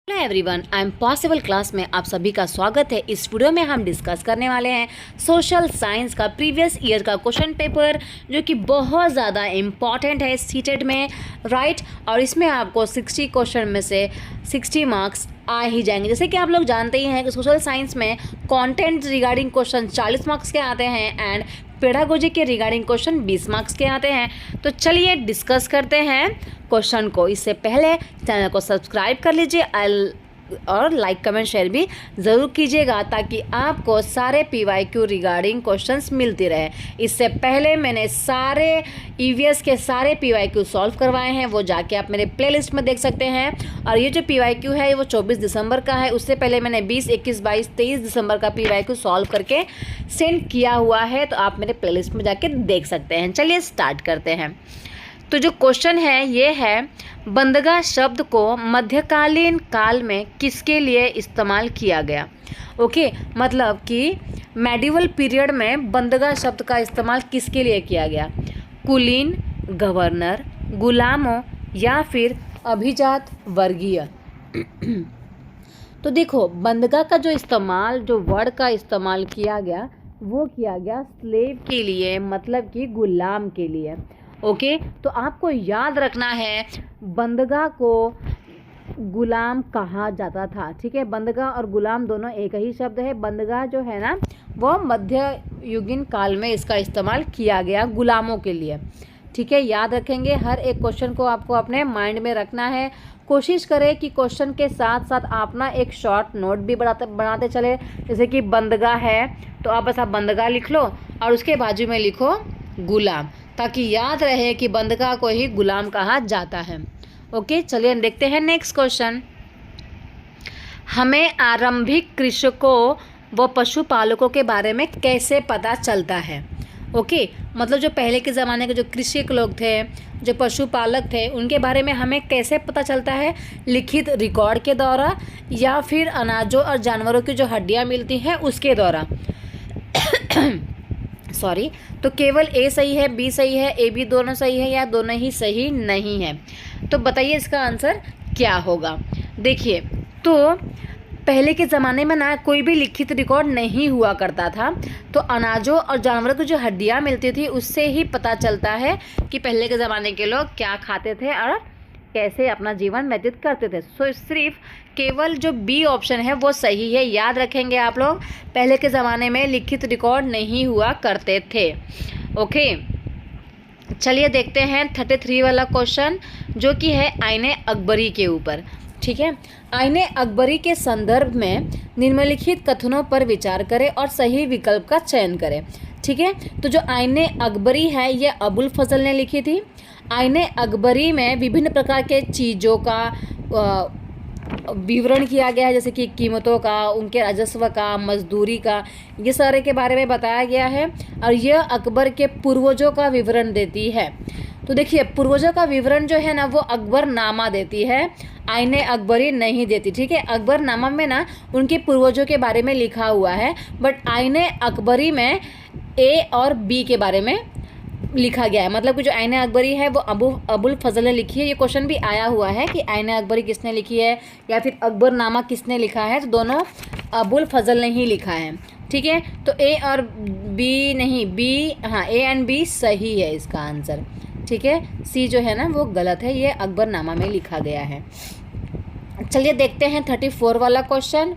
Hello everyone, I am possible class में आप सभी का स्वागत है। इस वीडियो में हम डिस्कस करने वाले हैं सोशल साइंस का प्रीवियस ईयर का क्वेश्चन पेपर, जो कि बहुत ज़्यादा इम्पॉर्टेंट है सीटेट में, राइट। और इसमें आपको 60 क्वेश्चन में से 60 मार्क्स आ ही जाएंगे। जैसे कि आप लोग जानते ही हैं कि सोशल साइंस में कंटेंट रिगार्डिंग क्वेश्चन 40 मार्क्स के आते हैं एंड पेडागोजी के रिगार्डिंग क्वेश्चन 20 मार्क्स के आते हैं। तो चलिए डिस्कस करते हैं क्वेश्चन को। इससे पहले चैनल को सब्सक्राइब कर लीजिए और लाइक कमेंट शेयर भी ज़रूर कीजिएगा, ताकि आपको सारे PYQ रिगार्डिंग क्वेश्चंस मिलते रहे। इससे पहले मैंने सारे EVS के सारे PYQ सॉल्व करवाए हैं, वो जाके आप मेरे प्लेलिस्ट में देख सकते हैं। और ये जो PYQ है वो 24 दिसंबर का है। उससे पहले मैंने 20, 21, 22, 23 दिसंबर का PYQ सॉल्व करके सेंड किया हुआ है, तो आप मेरे प्लेलिस्ट में जाके देख सकते हैं। चलिए स्टार्ट करते हैं। तो जो क्वेश्चन है ये है, बंदगा शब्द को मध्यकालीन काल में किसके लिए इस्तेमाल किया गया। ओके, मतलब कि मेडिवल पीरियड में बंदगा शब्द का इस्तेमाल किसके लिए किया गया। कुलीन, गवर्नर, गुलामों या फिर अभिजात वर्गीय। तो देखो, बंदगा का जो इस्तेमाल, जो वर्ड का इस्तेमाल किया गया, वो किया गया स्लेव के लिए, मतलब कि गुलाम के लिए। ओके, तो आपको याद रखना है बंदगा को गुलाम कहा जाता था। ठीक है, बंदगा और गुलाम दोनों एक ही शब्द है। बंदगा जो है ना, वो मध्ययुगीन काल में इसका इस्तेमाल किया गया गुलामों के लिए। ठीक है, याद रखेंगे, हर एक क्वेश्चन को आपको अपने माइंड में रखना है। कोशिश करें कि क्वेश्चन के साथ साथ आप ना एक शॉर्ट नोट भी बनाते चले। जैसे कि बंदगा है तो आप बस बंदगा लिख लो और उसके बाजू में लिखो गुलाम, ताकि याद रहे कि बंदगा को ही गुलाम कहा जाता है। ओके, चलिए देखते हैं नेक्स्ट क्वेश्चन। हमें आरंभिक कृषकों व पशुपालकों के बारे में कैसे पता चलता है। ओके, मतलब जो पहले के ज़माने के जो कृषक लोग थे, जो पशुपालक थे, उनके बारे में हमें कैसे पता चलता है। लिखित रिकॉर्ड के द्वारा या फिर अनाजों और जानवरों की जो हड्डियाँ मिलती हैं उसके द्वारा। सॉरी, तो केवल A सही है, B सही है, A B दोनों सही है या दोनों ही सही नहीं है। तो बताइए इसका आंसर क्या होगा। देखिए, तो पहले के ज़माने में ना कोई भी लिखित रिकॉर्ड नहीं हुआ करता था, तो अनाजों और जानवरों की जो हड्डियाँ मिलती थी उससे ही पता चलता है कि पहले के ज़माने के लोग क्या खाते थे और कैसे अपना जीवन व्यतीत करते थे। सो सिर्फ केवल जो B ऑप्शन है वो सही है। याद रखेंगे आप लोग, पहले के ज़माने में लिखित रिकॉर्ड नहीं हुआ करते थे। ओके, चलिए देखते हैं 33 वाला क्वेश्चन, जो कि है आईने अकबरी के ऊपर। ठीक है, आईने अकबरी के संदर्भ में निम्नलिखित कथनों पर विचार करें और सही विकल्प का चयन करें। ठीक है, तो जो आईने अकबरी है ये अबुल फजल ने लिखी थी। आईने अकबरी में विभिन्न प्रकार के चीज़ों का विवरण किया गया है, जैसे कि कीमतों का, उनके राजस्व का, मजदूरी का, ये सारे के बारे में बताया गया है। और यह अकबर के पूर्वजों का विवरण देती है। तो देखिए, पूर्वजों का विवरण जो है ना वो अकबरनामा देती है, आईने अकबरी नहीं देती। ठीक है, अकबरनामा में ना उनके पूर्वजों के बारे में लिखा हुआ है, बट आईने अकबरी में A और B के बारे में लिखा गया है। मतलब कि जो आईने अकबरी है वो अबुल फजल ने लिखी है। ये क्वेश्चन भी आया हुआ है कि आईने अकबरी किसने लिखी है या फिर अकबरनामा किसने लिखा है, तो दोनों अबुल फजल ने ही लिखा है। ठीक है, तो A और B नहीं, B, हाँ, A एंड B सही है इसका आंसर। ठीक है, C जो है ना वो गलत है, ये अकबरनामा में लिखा गया है। चलिए देखते हैं 34 वाला क्वेश्चन।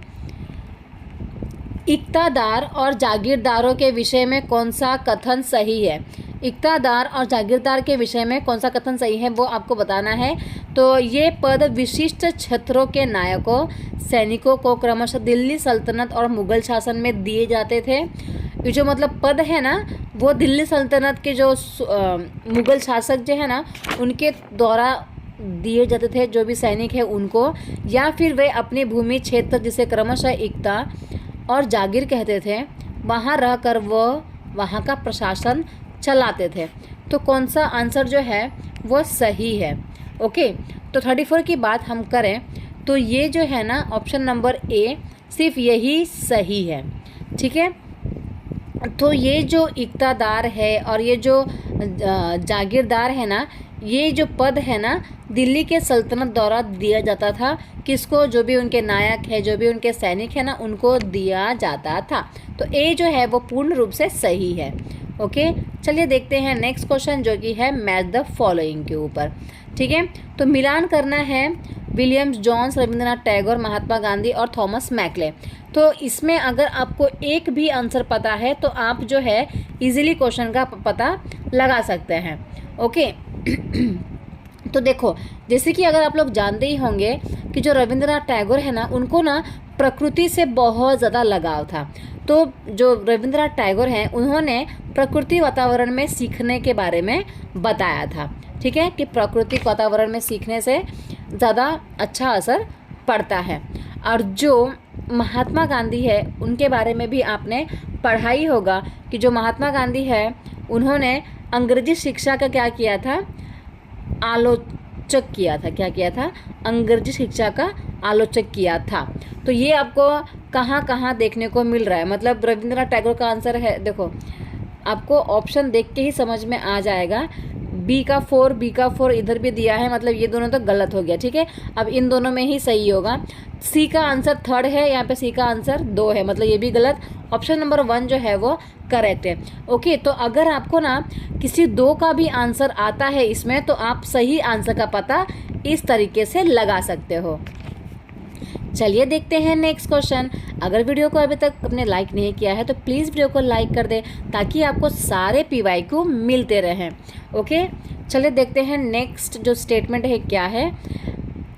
इक्तादार और जागीरदारों के विषय में कौन सा कथन सही है। इक्तादार और जागीरदार के विषय में कौन सा कथन सही है वो आपको बताना है। तो ये पद विशिष्ट क्षेत्रों के नायकों, सैनिकों को क्रमशः दिल्ली सल्तनत और मुगल शासन में दिए जाते थे। ये जो मतलब पद है ना वो दिल्ली सल्तनत के जो मुगल शासक जो है ना उनके द्वारा दिए जाते थे, जो भी सैनिक है उनको, या फिर वे अपनी भूमि क्षेत्र जिसे क्रमशः इक्ता और जागीर कहते थे, वहाँ रहकर वह वहाँ का प्रशासन चलाते थे। तो कौन सा आंसर जो है वो सही है। ओके, तो 34 की बात हम करें तो ये जो है ना ऑप्शन नंबर A सिर्फ यही सही है। ठीक है, तो ये जो इक्तादार है और ये जो जागीरदार है ना, ये जो पद है ना दिल्ली के सल्तनत द्वारा दिया जाता था। किसको? जो भी उनके नायक है, जो भी उनके सैनिक है ना, उनको दिया जाता था। तो ए जो है वो पूर्ण रूप से सही है। ओके, चलिए देखते हैं नेक्स्ट क्वेश्चन जो कि है मैच द फॉलोइंग के ऊपर। ठीक है, तो मिलान करना है विलियम्स जॉन्स, रविंद्रनाथ टैगोर, महात्मा गांधी और थॉमस मैकले। तो इसमें अगर आपको एक भी आंसर पता है तो आप जो है इजीली क्वेश्चन का पता लगा सकते हैं। ओके तो देखो, जैसे कि अगर आप लोग जानते ही होंगे कि जो रविंद्रनाथ टैगोर है ना, उनको ना प्रकृति से बहुत ज़्यादा लगाव था। तो जो रविंद्रनाथ टैगोर हैं उन्होंने प्रकृति वातावरण में सीखने के बारे में बताया था। ठीक है, कि प्राकृतिक वातावरण में सीखने से ज़्यादा अच्छा असर पड़ता है। और जो महात्मा गांधी है उनके बारे में भी आपने पढ़ा ही होगा कि जो महात्मा गांधी है उन्होंने अंग्रेजी शिक्षा का क्या किया था? आलोचक किया था। क्या किया था? अंग्रेजी शिक्षा का आलोचक किया था। तो ये आपको कहाँ कहाँ देखने को मिल रहा है? मतलब रविंद्रनाथ टैगोर का आंसर है, देखो आपको ऑप्शन देख के ही समझ में आ जाएगा। बी का 4 इधर भी दिया है, मतलब ये दोनों तो गलत हो गया। ठीक है, अब इन दोनों में ही सही होगा। सी का आंसर 3rd है, यहाँ पे सी का आंसर 2 है, मतलब ये भी गलत। ऑप्शन नंबर 1 जो है वो करेक्ट है। ओके, तो अगर आपको ना किसी 2 का भी आंसर आता है इसमें, तो आप सही आंसर का पता इस तरीके से लगा सकते हो। चलिए देखते हैं नेक्स्ट क्वेश्चन। अगर वीडियो को अभी तक आपने लाइक नहीं किया है तो प्लीज़ वीडियो को लाइक कर दें ताकि आपको सारे PYQ मिलते रहें। ओके, चलिए देखते हैं नेक्स्ट जो स्टेटमेंट है क्या है।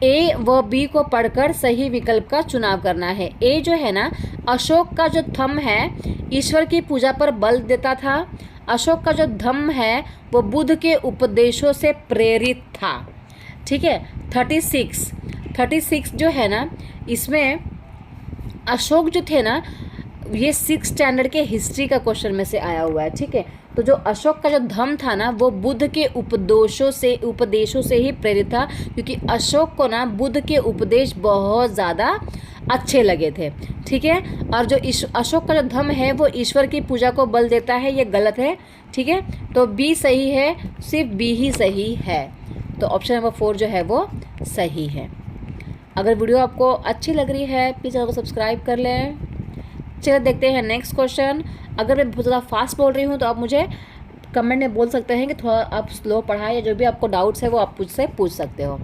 ए व बी को पढ़कर सही विकल्प का चुनाव करना है। ए जो है ना, अशोक का जो थंब है ईश्वर की पूजा पर बल देता था। अशोक का जो धम्म है वो बुद्ध के उपदेशों से प्रेरित था। ठीक है, 36 जो है ना, इसमें अशोक जो थे ना, ये 6th स्टैंडर्ड के हिस्ट्री का क्वेश्चन में से आया हुआ है। ठीक है, तो जो अशोक का जो धम्म था ना, वो बुद्ध के उपदेशों से ही प्रेरित था, क्योंकि अशोक को ना बुद्ध के उपदेश बहुत ज़्यादा अच्छे लगे थे। ठीक है, और जो अशोक का जो धम्म है वो ईश्वर की पूजा को बल देता है, ये गलत है। ठीक है, तो बी सही है, सिर्फ बी ही सही है। तो ऑप्शन नंबर 4 जो है वो सही है। अगर वीडियो आपको अच्छी लग रही है प्लीज़ चैनल को सब्सक्राइब कर लें। चलिए देखते हैं नेक्स्ट क्वेश्चन। अगर मैं बहुत ज़्यादा फास्ट बोल रही हूँ तो आप मुझे कमेंट में बोल सकते हैं कि थोड़ा आप स्लो पढ़ाएं, या जो भी आपको डाउट्स है वो आप मुझसे पूछ सकते हो।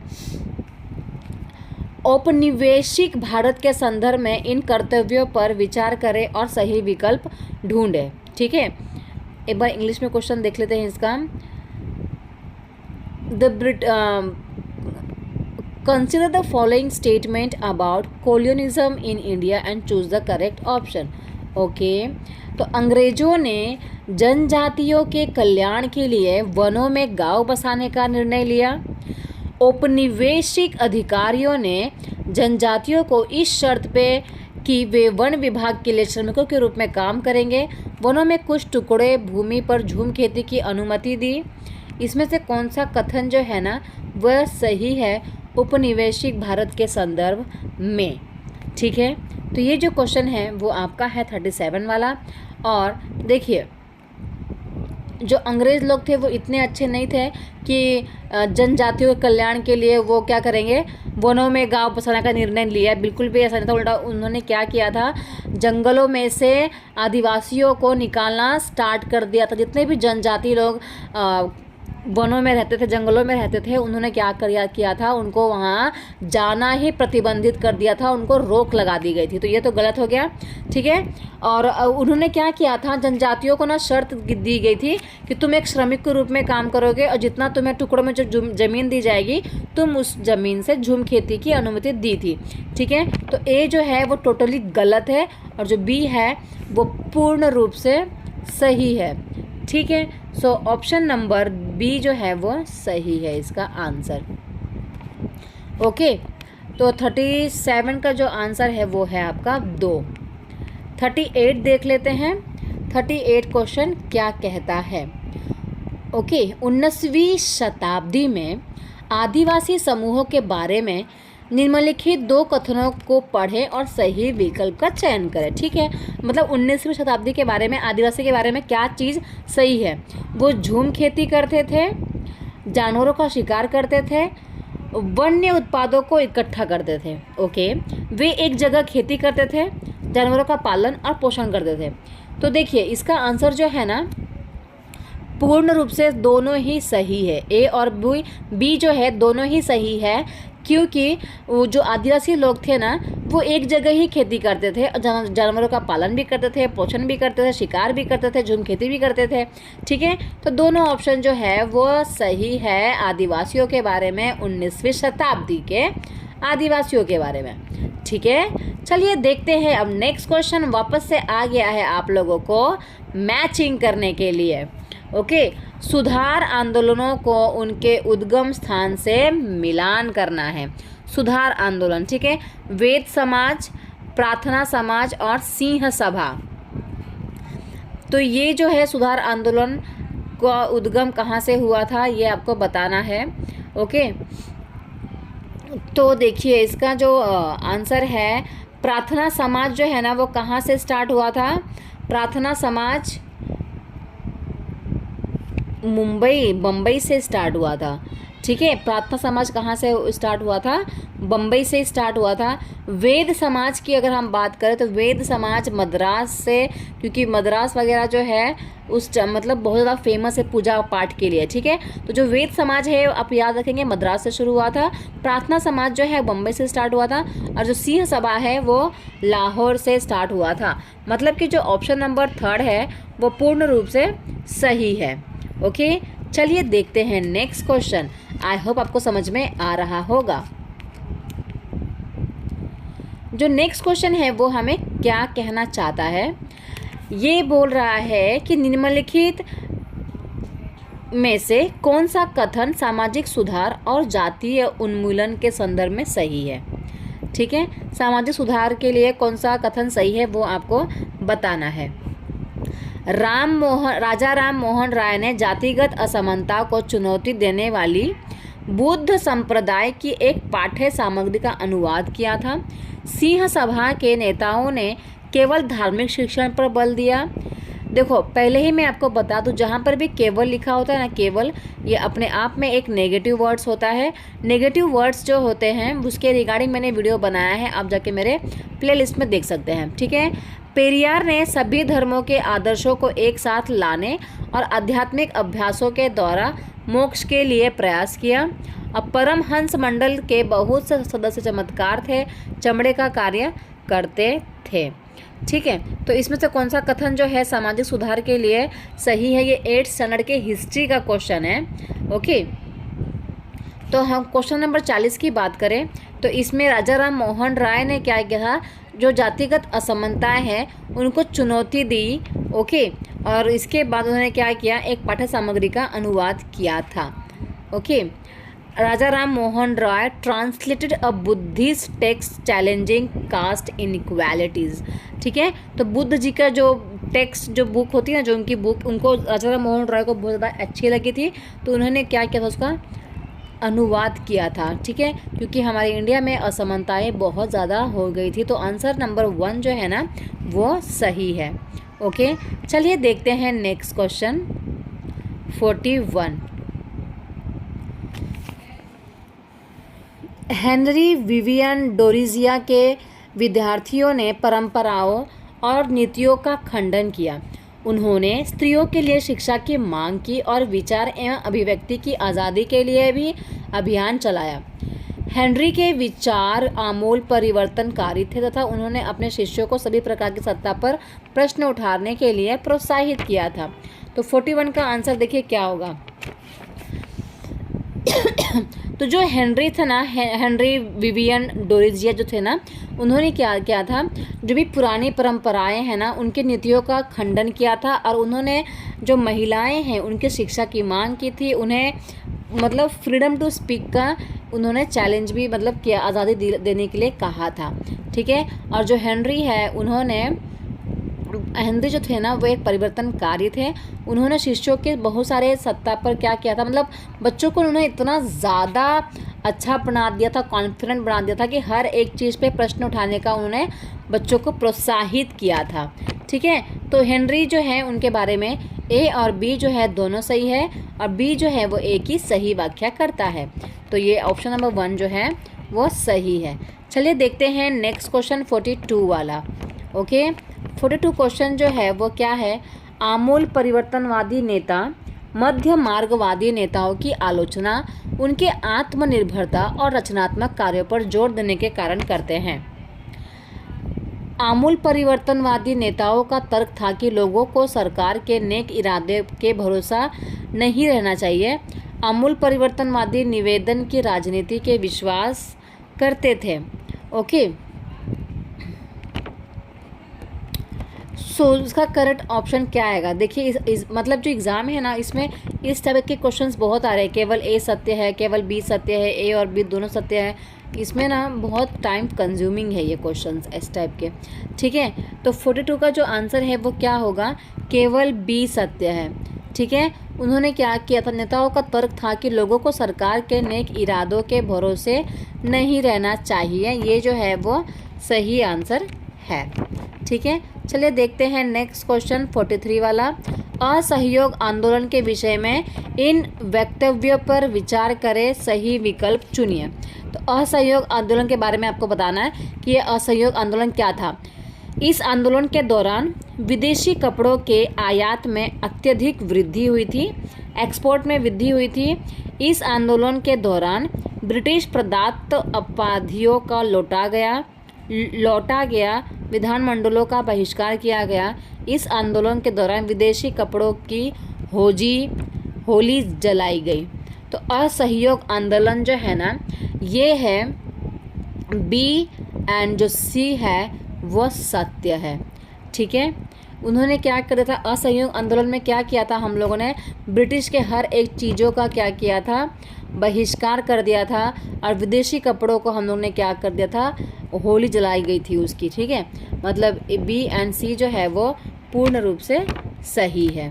औपनिवेशिक भारत के संदर्भ में इन कर्तव्यों पर विचार करें और सही विकल्प ढूंढें। ठीक है, एक बार इंग्लिश में क्वेश्चन देख लेते हैं इसका। Consider the following statement about colonialism in India and choose the correct option. Okay, तो अंग्रेजों ने जनजातियों के कल्याण के लिए वनों में गांव बसाने का निर्णय लिया। औपनिवेशिक अधिकारियों ने जनजातियों को इस शर्त पे कि वे वन विभाग के लिए श्रमिकों के रूप में काम करेंगे, वनों में कुछ टुकड़े भूमि पर झूम खेती की अनुमति दी। इसमें से कौन सा कथन जो है ना वह सही है उपनिवेशिक भारत के संदर्भ में? ठीक है, तो ये जो क्वेश्चन है वो आपका है 37 वाला। और देखिए, जो अंग्रेज़ लोग थे वो इतने अच्छे नहीं थे कि जनजातियों के कल्याण के लिए वो क्या करेंगे, वनों में गांव बसाने का निर्णय लिया। बिल्कुल भी ऐसा नहीं था, उल्टा उन्होंने क्या किया था, जंगलों में से आदिवासियों को निकालना स्टार्ट कर दिया था। जितने भी जनजाति लोग वनों में रहते थे, जंगलों में रहते थे, उन्होंने क्या किया था, उनको वहाँ जाना ही प्रतिबंधित कर दिया था, उनको रोक लगा दी गई थी। तो ये तो गलत हो गया। ठीक है, और उन्होंने क्या किया था, जनजातियों को ना शर्त दी गई थी कि तुम एक श्रमिक के रूप में काम करोगे और जितना तुम्हें टुकड़ों में जो ज़मीन दी जाएगी तुम उस ज़मीन से झूम खेती की अनुमति दी थी। ठीक है, तो ए जो है वो टोटली गलत है और जो बी है वो पूर्ण रूप से सही है। ठीक है, सो ऑप्शन नंबर बी जो है वो सही है इसका आंसर। ओके, तो 37 का जो आंसर है वो है आपका 2। 38 देख लेते हैं। 38 क्वेश्चन क्या कहता है। ओके, 19वीं शताब्दी में आदिवासी समूहों के बारे में निम्नलिखित 2 कथनों को पढ़ें और सही विकल्प का चयन करें। ठीक है, मतलब 19वीं शताब्दी के बारे में आदिवासी के बारे में क्या चीज़ सही है। वो झूम खेती करते थे, जानवरों का शिकार करते थे वन्य उत्पादों को इकट्ठा करते थे। ओके, वे एक जगह खेती करते थे, जानवरों का पालन और पोषण करते थे। तो देखिए इसका आंसर जो है ना पूर्ण रूप से दोनों ही सही है। ए और बी जो है दोनों ही सही है, क्योंकि वो जो आदिवासी लोग थे ना वो एक जगह ही खेती करते थे, जानवरों का पालन भी करते थे, पोषण भी करते थे, शिकार भी करते थे, झूम खेती भी करते थे। ठीक है, तो दोनों ऑप्शन जो है वो सही है आदिवासियों के बारे में, 19वीं शताब्दी के आदिवासियों के बारे में। ठीक है, चलिए देखते हैं अब नेक्स्ट क्वेश्चन वापस से आ गया है आप लोगों को मैचिंग करने के लिए। ओके, सुधार आंदोलनों को उनके उद्गम स्थान से मिलान करना है। सुधार आंदोलन, ठीक है, वेद समाज, प्रार्थना समाज और सिंह सभा। तो ये जो है सुधार आंदोलन का उद्गम कहाँ से हुआ था ये आपको बताना है। ओके, तो देखिए इसका जो आंसर है प्रार्थना समाज जो है ना वो कहाँ से स्टार्ट हुआ था। प्रार्थना समाज बम्बई से स्टार्ट हुआ था। ठीक है, प्रार्थना समाज कहाँ से स्टार्ट हुआ था, बम्बई से स्टार्ट हुआ था। वेद समाज की अगर हम बात करें तो वेद समाज मद्रास से, क्योंकि मद्रास वगैरह जो है उस मतलब बहुत ज़्यादा फेमस है पूजा पाठ के लिए। ठीक है, तो जो वेद समाज है आप याद रखेंगे मद्रास से शुरू हुआ था। प्रार्थना समाज जो है बम्बई से स्टार्ट हुआ था, और जो सिंह सभा है वो लाहौर से स्टार्ट हुआ था। मतलब कि जो ऑप्शन नंबर 3 है वो पूर्ण रूप से सही है। ओके, चलिए देखते हैं नेक्स्ट क्वेश्चन। आई होप आपको समझ में आ रहा होगा। जो नेक्स्ट क्वेश्चन है वो हमें क्या कहना चाहता है, ये बोल रहा है कि निम्नलिखित में से कौन सा कथन सामाजिक सुधार और जातीय उन्मूलन के संदर्भ में सही है। ठीक है, सामाजिक सुधार के लिए कौन सा कथन सही है वो आपको बताना है। राजा राम मोहन राय ने जातिगत असमानता को चुनौती देने वाली बुद्ध संप्रदाय की एक पाठ्य सामग्री का अनुवाद किया था। सिंह सभा के नेताओं ने केवल धार्मिक शिक्षण पर बल दिया। देखो पहले ही मैं आपको बता दूं, जहाँ पर भी केवल लिखा होता है ना, केवल ये अपने आप में एक नेगेटिव वर्ड्स होता है। नेगेटिव वर्ड्स जो होते हैं उसके रिगार्डिंग मैंने वीडियो बनाया है, आप जाके मेरे प्लेलिस्ट में देख सकते हैं। ठीक है, पेरियार ने सभी धर्मों के आदर्शों को एक साथ लाने और आध्यात्मिक अभ्यासों के द्वारा मोक्ष के लिए प्रयास किया। अब परमहंस मंडल के बहुत से सदस्य चमत्कार थे, चमड़े का कार्य करते थे। ठीक है, तो इसमें से कौन सा कथन जो है सामाजिक सुधार के लिए सही है, ये 8th स्टैंडर्ड के हिस्ट्री का क्वेश्चन है। ओके, तो हम क्वेश्चन नंबर 40 की बात करें तो इसमें राजा राम मोहन राय ने क्या किया था, जो जातिगत असमानताएं हैं उनको चुनौती दी। ओके, और इसके बाद उन्होंने क्या किया, एक पाठ्य सामग्री का अनुवाद किया था। Okay, Raja Ram Mohan Roy translated a Buddhist text challenging caste inequalities. ठीक है, तो बुद्ध जी का जो टेक्स्ट जो बुक होती है ना, जो उनकी बुक उनको राजा राम मोहन राय को बहुत ज़्यादा अच्छी लगी थी, तो उन्होंने क्या किया था, उसका अनुवाद किया था। ठीक है, क्योंकि हमारे इंडिया में असमानताएं बहुत ज़्यादा हो गई थी, तो आंसर नंबर 1 जो है ना वो सही है। ओके, चलिए देखते हैं नेक्स्ट क्वेश्चन 41। हेनरी विवियन डोरिजिया के विद्यार्थियों ने परंपराओं और नीतियों का खंडन किया। उन्होंने स्त्रियों के लिए शिक्षा की मांग की और विचार एवं अभिव्यक्ति की आज़ादी के लिए भी अभियान चलाया। हेनरी के विचार आमूल परिवर्तनकारी थे तथा उन्होंने अपने शिष्यों को सभी प्रकार की सत्ता पर प्रश्न उठाने के लिए प्रोत्साहित किया था। तो 41 का आंसर देखिए क्या होगा। तो जो हेनरी था ना, हेनरी विवियन डोरिजिया जो थे ना, उन्होंने क्या किया था, जो भी पुरानी परंपराएं हैं ना उनकी नीतियों का खंडन किया था, और उन्होंने जो महिलाएं हैं उनकी शिक्षा की मांग की थी। उन्हें मतलब फ्रीडम टू स्पीक का उन्होंने चैलेंज भी मतलब किया, आज़ादी देने के लिए कहा था। ठीक है, और जो हेनरी जो थे ना वो एक परिवर्तनकारी थे। उन्होंने शिष्यों के बहुत सारे सत्ता पर क्या किया था, मतलब बच्चों को उन्होंने इतना ज़्यादा अच्छा बना दिया था, कॉन्फिडेंट बना दिया था कि हर एक चीज़ पे प्रश्न उठाने का उन्होंने बच्चों को प्रोत्साहित किया था। ठीक है, तो हेनरी जो है उनके बारे में ए और बी जो है दोनों सही है, और बी जो है वो ए की सही व्याख्या करता है। तो ये ऑप्शन नंबर 1 जो है वो सही है। चलिए देखते हैं नेक्स्ट क्वेश्चन 42 वाला। ओके, 42 क्वेश्चन जो है वो क्या है, आमूल परिवर्तनवादी नेता मध्य मार्गवादी नेताओं की आलोचना उनके आत्मनिर्भरता और रचनात्मक कार्यों पर जोर देने के कारण करते हैं। आमूल परिवर्तनवादी नेताओं का तर्क था कि लोगों को सरकार के नेक इरादे के भरोसा नहीं रहना चाहिए। आमूल परिवर्तनवादी निवेदन की राजनीति के विश्वास करते थे। ओके, सो इसका करेक्ट ऑप्शन क्या आएगा? देखिए इस मतलब जो एग्ज़ाम है ना, इसमें इस तरह के क्वेश्चंस बहुत आ रहे हैं। केवल ए सत्य है, केवल बी सत्य है, ए और बी दोनों सत्य है। इसमें ना बहुत टाइम कंज्यूमिंग है ये क्वेश्चंस इस टाइप के। ठीक है, तो 42 का जो आंसर है वो क्या होगा, केवल बी सत्य है। ठीक है, उन्होंने क्या किया था, नेताओं का तर्क था कि लोगों को सरकार के नेक इरादों के भरोसे नहीं रहना चाहिए। ये जो है वो सही आंसर है। ठीक है, चलिए देखते हैं नेक्स्ट क्वेश्चन 43 वाला। असहयोग आंदोलन के विषय में इन वक्तव्यों पर विचार करें, सही विकल्प चुनिए। तो असहयोग आंदोलन के बारे में आपको बताना है कि ये असहयोग आंदोलन क्या था। इस आंदोलन के दौरान विदेशी कपड़ों के आयात में अत्यधिक वृद्धि हुई थी, एक्सपोर्ट में वृद्धि हुई थी। इस आंदोलन के दौरान ब्रिटिश प्रदत्त उपाधियों का लौटा गया, विधानमंडलों का बहिष्कार किया गया। इस आंदोलन के दौरान विदेशी कपड़ों की होली जलाई गई। तो असहयोग आंदोलन जो है ना, ये है बी, एंड जो सी है वो सत्य है। ठीक है, उन्होंने क्या कर दिया था, असहयोग आंदोलन में क्या किया था, हम लोगों ने ब्रिटिश के हर एक चीज़ों का क्या किया था, बहिष्कार कर दिया था। और विदेशी कपड़ों को हम लोग ने क्या कर दिया था, होली जलाई गई थी उसकी। ठीक है, मतलब बी एंड सी जो है वो पूर्ण रूप से सही है।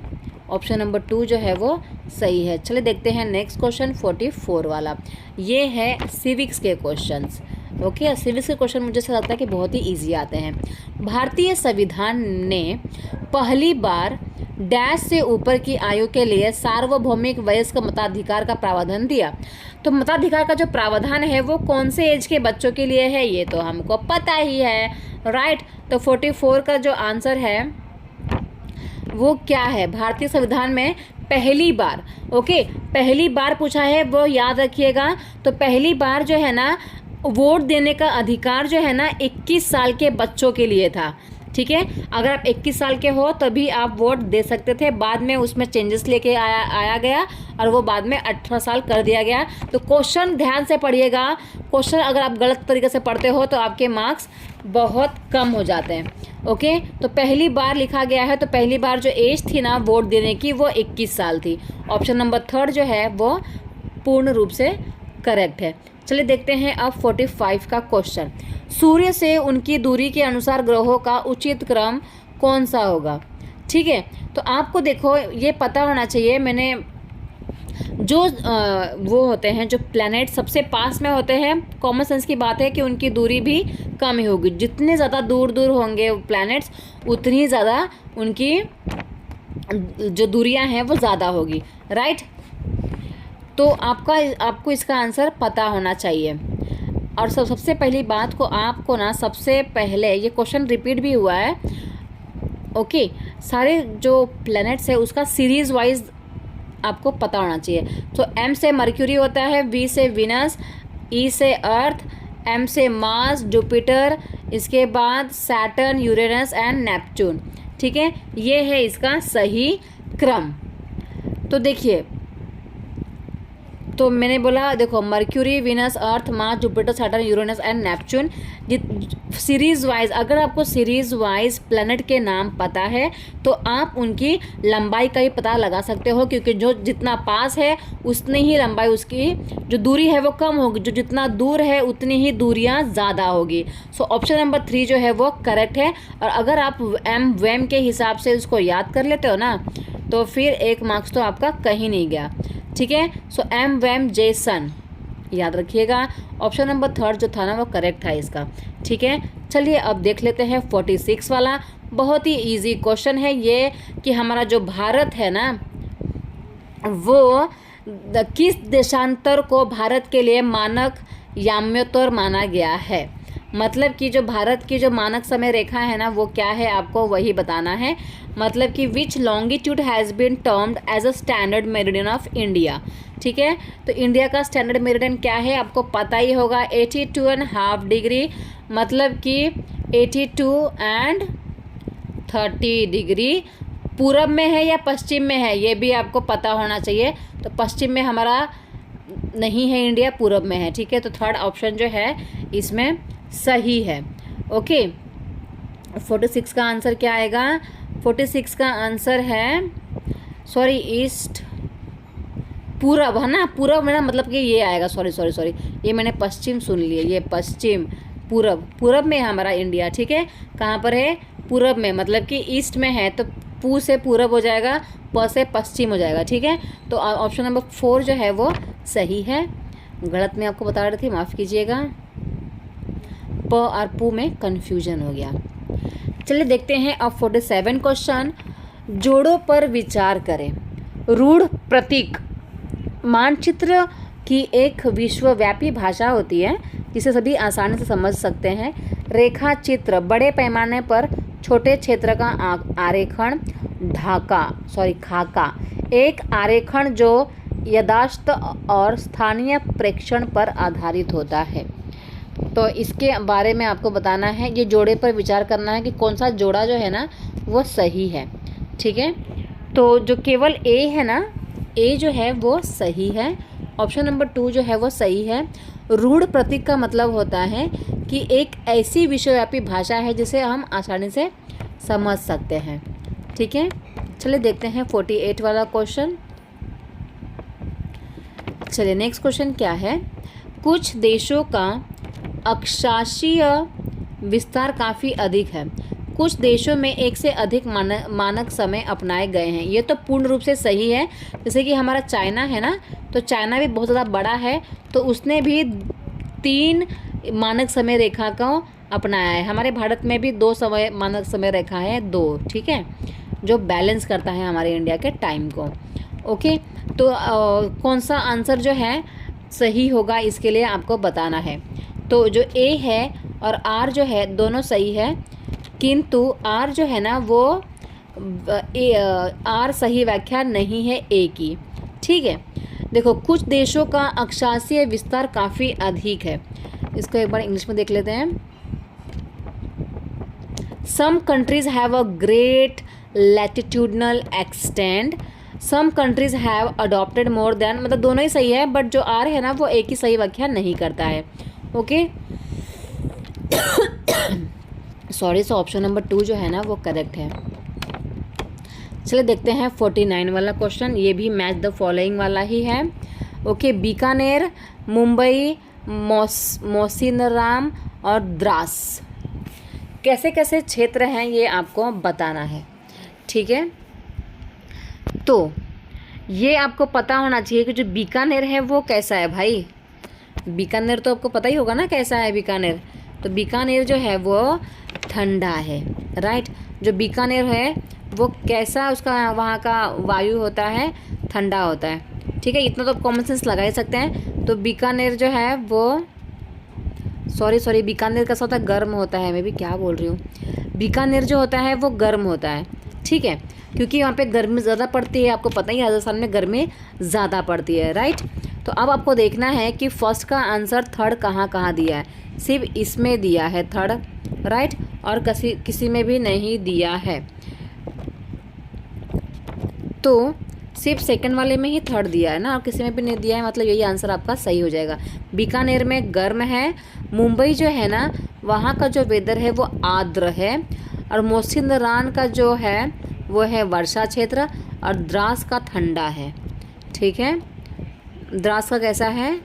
ऑप्शन नंबर 2 जो है वो सही है। चलिए देखते हैं नेक्स्ट क्वेश्चन 44 वाला। ये है सिविक्स के क्वेश्चंस। ओके, सिविक्स के क्वेश्चन मुझे ऐसा लगता है कि बहुत ही इजी आते हैं। भारतीय संविधान ने पहली बार डैश से ऊपर की आयु के लिए सार्वभौमिक वयस्क मताधिकार का प्रावधान दिया। तो मताधिकार का जो प्रावधान है वो कौन से एज के बच्चों के लिए है, ये तो हमको पता ही है, राइट। तो 44 का जो आंसर है वो क्या है, भारतीय संविधान में पहली बार। ओके, पहली बार पूछा है वो याद रखिएगा। तो पहली बार जो है ना, वोट देने का अधिकार जो है ना 21 साल के बच्चों के लिए था। ठीक है, अगर आप 21 साल के हो तभी आप वोट दे सकते थे। बाद में उसमें चेंजेस लेके आया गया और वो बाद में 18 साल कर दिया गया। तो क्वेश्चन ध्यान से पढ़िएगा। क्वेश्चन अगर आप गलत तरीके से पढ़ते हो तो आपके मार्क्स बहुत कम हो जाते हैं। ओके, तो पहली बार लिखा गया है, तो पहली बार जो एज थी ना वोट देने की वो 21 साल थी। ऑप्शन नंबर 3 जो है वो पूर्ण रूप से करेक्ट है। चलिए देखते हैं अब 45 का क्वेश्चन। सूर्य से उनकी दूरी के अनुसार ग्रहों का उचित क्रम कौन सा होगा। ठीक है, तो आपको देखो ये पता होना चाहिए। मैंने जो वो होते हैं जो प्लैनेट सबसे पास में होते हैं, कॉमन सेंस की बात है कि उनकी दूरी भी कम ही होगी। जितने ज़्यादा दूर दूर होंगे प्लैनेट्स उतनी ज़्यादा उनकी जो दूरियां हैं वो ज़्यादा होगी, राइट। तो आपको इसका आंसर पता होना चाहिए। और सबसे पहली बात को आपको ना सबसे पहले ये क्वेश्चन रिपीट भी हुआ है। ओके, सारे जो प्लैनेट्स है उसका सीरीज वाइज आपको पता होना चाहिए। तो एम से मर्क्यूरी होता है, वी से विनस, ई से अर्थ, एम से मार्स, जुपिटर, इसके बाद सैटर्न, यूरेनस एंड नेपच्यून। ठीक है, ये है इसका सही क्रम। तो देखिए, तो मैंने बोला देखो mercury, Venus, earth, Mars, Jupiter, Saturn, Uranus and Neptune. Series wise अगर आपको सीरीज वाइज प्लैनेट के नाम पता है तो आप उनकी लंबाई का ही पता लगा सकते हो, क्योंकि जो जितना पास है उतनी ही लंबाई उसकी जो दूरी है वो कम होगी, जो जितना दूर है उतनी ही दूरियां ज़्यादा होगी। सो ऑप्शन नंबर 3 जो है वो करेक्ट है। और अगर आप एम वेम के हिसाब से उसको याद कर लेते हो ना तो फिर 1 मार्क्स तो आपका कहीं नहीं गया। ठीक है, सो एम वेम जेसन याद रखिएगा। ऑप्शन नंबर 3 जो था ना वो करेक्ट था इसका। ठीक है, चलिए अब देख लेते हैं 46 वाला। बहुत ही इजी क्वेश्चन है ये कि हमारा जो भारत है ना वो किस देशांतर को भारत के लिए मानक याम्योत्तर माना गया है? मतलब कि जो भारत की जो मानक समय रेखा है ना वो क्या है, आपको वही बताना है। मतलब कि which longitude has been termed as a standard meridian of India. ठीक है, तो इंडिया का स्टैंडर्ड मेरिडियन क्या है आपको पता ही होगा, 82.5 डिग्री। मतलब कि 82 एंड 30 डिग्री पूरब में है या पश्चिम में है, ये भी आपको पता होना चाहिए। तो पश्चिम में हमारा नहीं है इंडिया, पूरब में है। ठीक है, तो थर्ड ऑप्शन जो है इसमें सही है। ओके, 46 का आंसर क्या आएगा? 46 का आंसर है, सॉरी, ईस्ट, पूरब है ना, पूरब में ना, मतलब कि ये आएगा, सॉरी, ये मैंने पश्चिम सुन लिया, ये पश्चिम, पूरब में है हमारा इंडिया। ठीक है, कहाँ पर है? पूरब में, मतलब कि ईस्ट में है, तो पू से पूरब हो जाएगा, प से पश्चिम हो जाएगा। ठीक है, तो ऑप्शन नंबर 4 जो है वो सही है। गलत मैं आपको बता रही थी, माफ़ कीजिएगा, प और पू में कन्फ्यूजन हो गया। चलिए देखते हैं अब 47 क्वेश्चन। जोड़ों पर विचार करें। रूढ़ प्रतीक मानचित्र की एक विश्वव्यापी भाषा होती है जिसे सभी आसानी से समझ सकते हैं। रेखा चित्र बड़े पैमाने पर छोटे क्षेत्र का आरेखण, खाका एक आरेखण जो यथास्थ और स्थानीय प्रेक्षण पर आधारित होता है। तो इसके बारे में आपको बताना है, ये जोड़े पर विचार करना है कि कौन सा जोड़ा जो है ना वो सही है। ठीक है, तो जो केवल ए है ना, ए जो है वो सही है। ऑप्शन नंबर 2 जो है वो सही है। रूढ़ प्रतीक का मतलब होता है कि एक ऐसी विश्वव्यापी भाषा है जिसे हम आसानी से समझ सकते हैं। ठीक है, चलिए देखते हैं 48 वाला क्वेश्चन। चलिए नेक्स्ट क्वेश्चन क्या है? कुछ देशों का अक्षांशीय विस्तार काफ़ी अधिक है। कुछ देशों में एक से अधिक मानक समय अपनाए गए हैं। ये तो पूर्ण रूप से सही है। जैसे कि हमारा चाइना है ना, तो चाइना भी बहुत ज़्यादा बड़ा है, तो उसने भी 3 मानक समय रेखा को अपनाया है। हमारे भारत में भी 2 मानक समय रेखा है, 2। ठीक है, जो बैलेंस करता है हमारे इंडिया के टाइम को। ओके, तो कौन सा आंसर जो है सही होगा इसके लिए आपको बताना है। तो जो ए है और आर जो है दोनों सही है, किंतु आर जो है ना वो आर सही व्याख्या नहीं है ए की। ठीक है, देखो, कुछ देशों का अक्षांशीय विस्तार काफ़ी अधिक है। इसको एक बार इंग्लिश में देख लेते हैं। Some countries have a great latitudinal extend, some countries have adopted more than, मतलब दोनों ही सही है, बट जो आर है ना वो एक ही सही व्याख्या नहीं करता है। Okay, sorry, so option number 2 जो है ना वो करेक्ट है। चलिए देखते हैं 49 वाला क्वेश्चन। ये भी मैच द फॉलोइंग वाला ही है। ओके, बीकानेर, मुंबई, मौसिनराम और द्रास कैसे कैसे क्षेत्र हैं ये आपको बताना है। ठीक है, तो ये आपको पता होना चाहिए कि जो बीकानेर है वो कैसा है भाई। बीकानेर तो आपको पता ही होगा ना कैसा है बीकानेर। तो बीकानेर जो है वो ठंडा है, राइट। जो बीकानेर है वो कैसा, उसका वहाँ का वायु होता है, ठंडा होता है। ठीक है, इतना तो कॉमन सेंस लगा ही सकते हैं। तो बीकानेर जो है वो सॉरी बीकानेर कैसा होता है, गर्म होता है। मैं भी क्या बोल रही हूँ, बीकानेर जो होता है वो गर्म होता है। ठीक है, क्योंकि वहाँ पे गर्मी ज़्यादा पड़ती है, आपको पता ही है राजस्थान में गर्मी ज़्यादा पड़ती है, राइट। तो अब आपको देखना है कि फर्स्ट का आंसर थर्ड कहाँ कहाँ दिया है। सिर्फ इसमें दिया है थर्ड, राइट, और किसी में भी नहीं दिया है। तो सिर्फ सेकंड वाले में ही थर्ड दिया है ना, और किसी में भी नहीं दिया है, मतलब यही आंसर आपका सही हो जाएगा। बीकानेर में गर्म है। मुंबई जो है ना वहाँ का जो वेदर है वो आर्द्र है। और मौसिनराम का जो है वो है वर्षा क्षेत्र। और द्रास का ठंडा है। ठीक है, द्रास का कैसा है,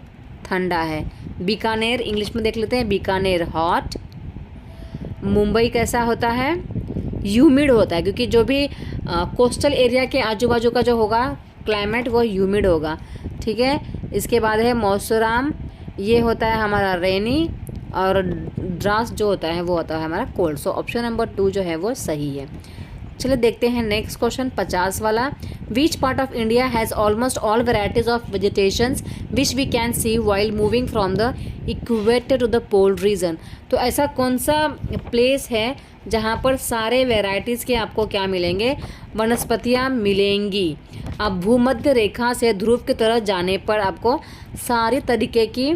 ठंडा है। बीकानेर इंग्लिश में देख लेते हैं, बीकानेर हॉट। मुंबई कैसा होता है, ह्यूमिड होता है, क्योंकि जो भी कोस्टल एरिया के आजू बाजू का जो होगा क्लाइमेट वो ह्यूमिड होगा। ठीक है, इसके बाद है मौसराम, ये होता है हमारा रेनी। और द्रास जो होता है वो होता है हमारा कोल्ड। सो ऑप्शन नंबर 2 जो है वो सही है। चलिए देखते हैं नेक्स्ट क्वेश्चन 50 वाला। Which part of India has almost all varieties of vegetations which we can see while moving from the equator to the pole region. तो ऐसा कौन सा प्लेस है जहाँ पर सारे वेराइटीज़ के आपको क्या मिलेंगे, वनस्पतियाँ मिलेंगी। अब भूमध्य रेखा से ध्रुव की तरफ जाने पर आपको सारी तरीके की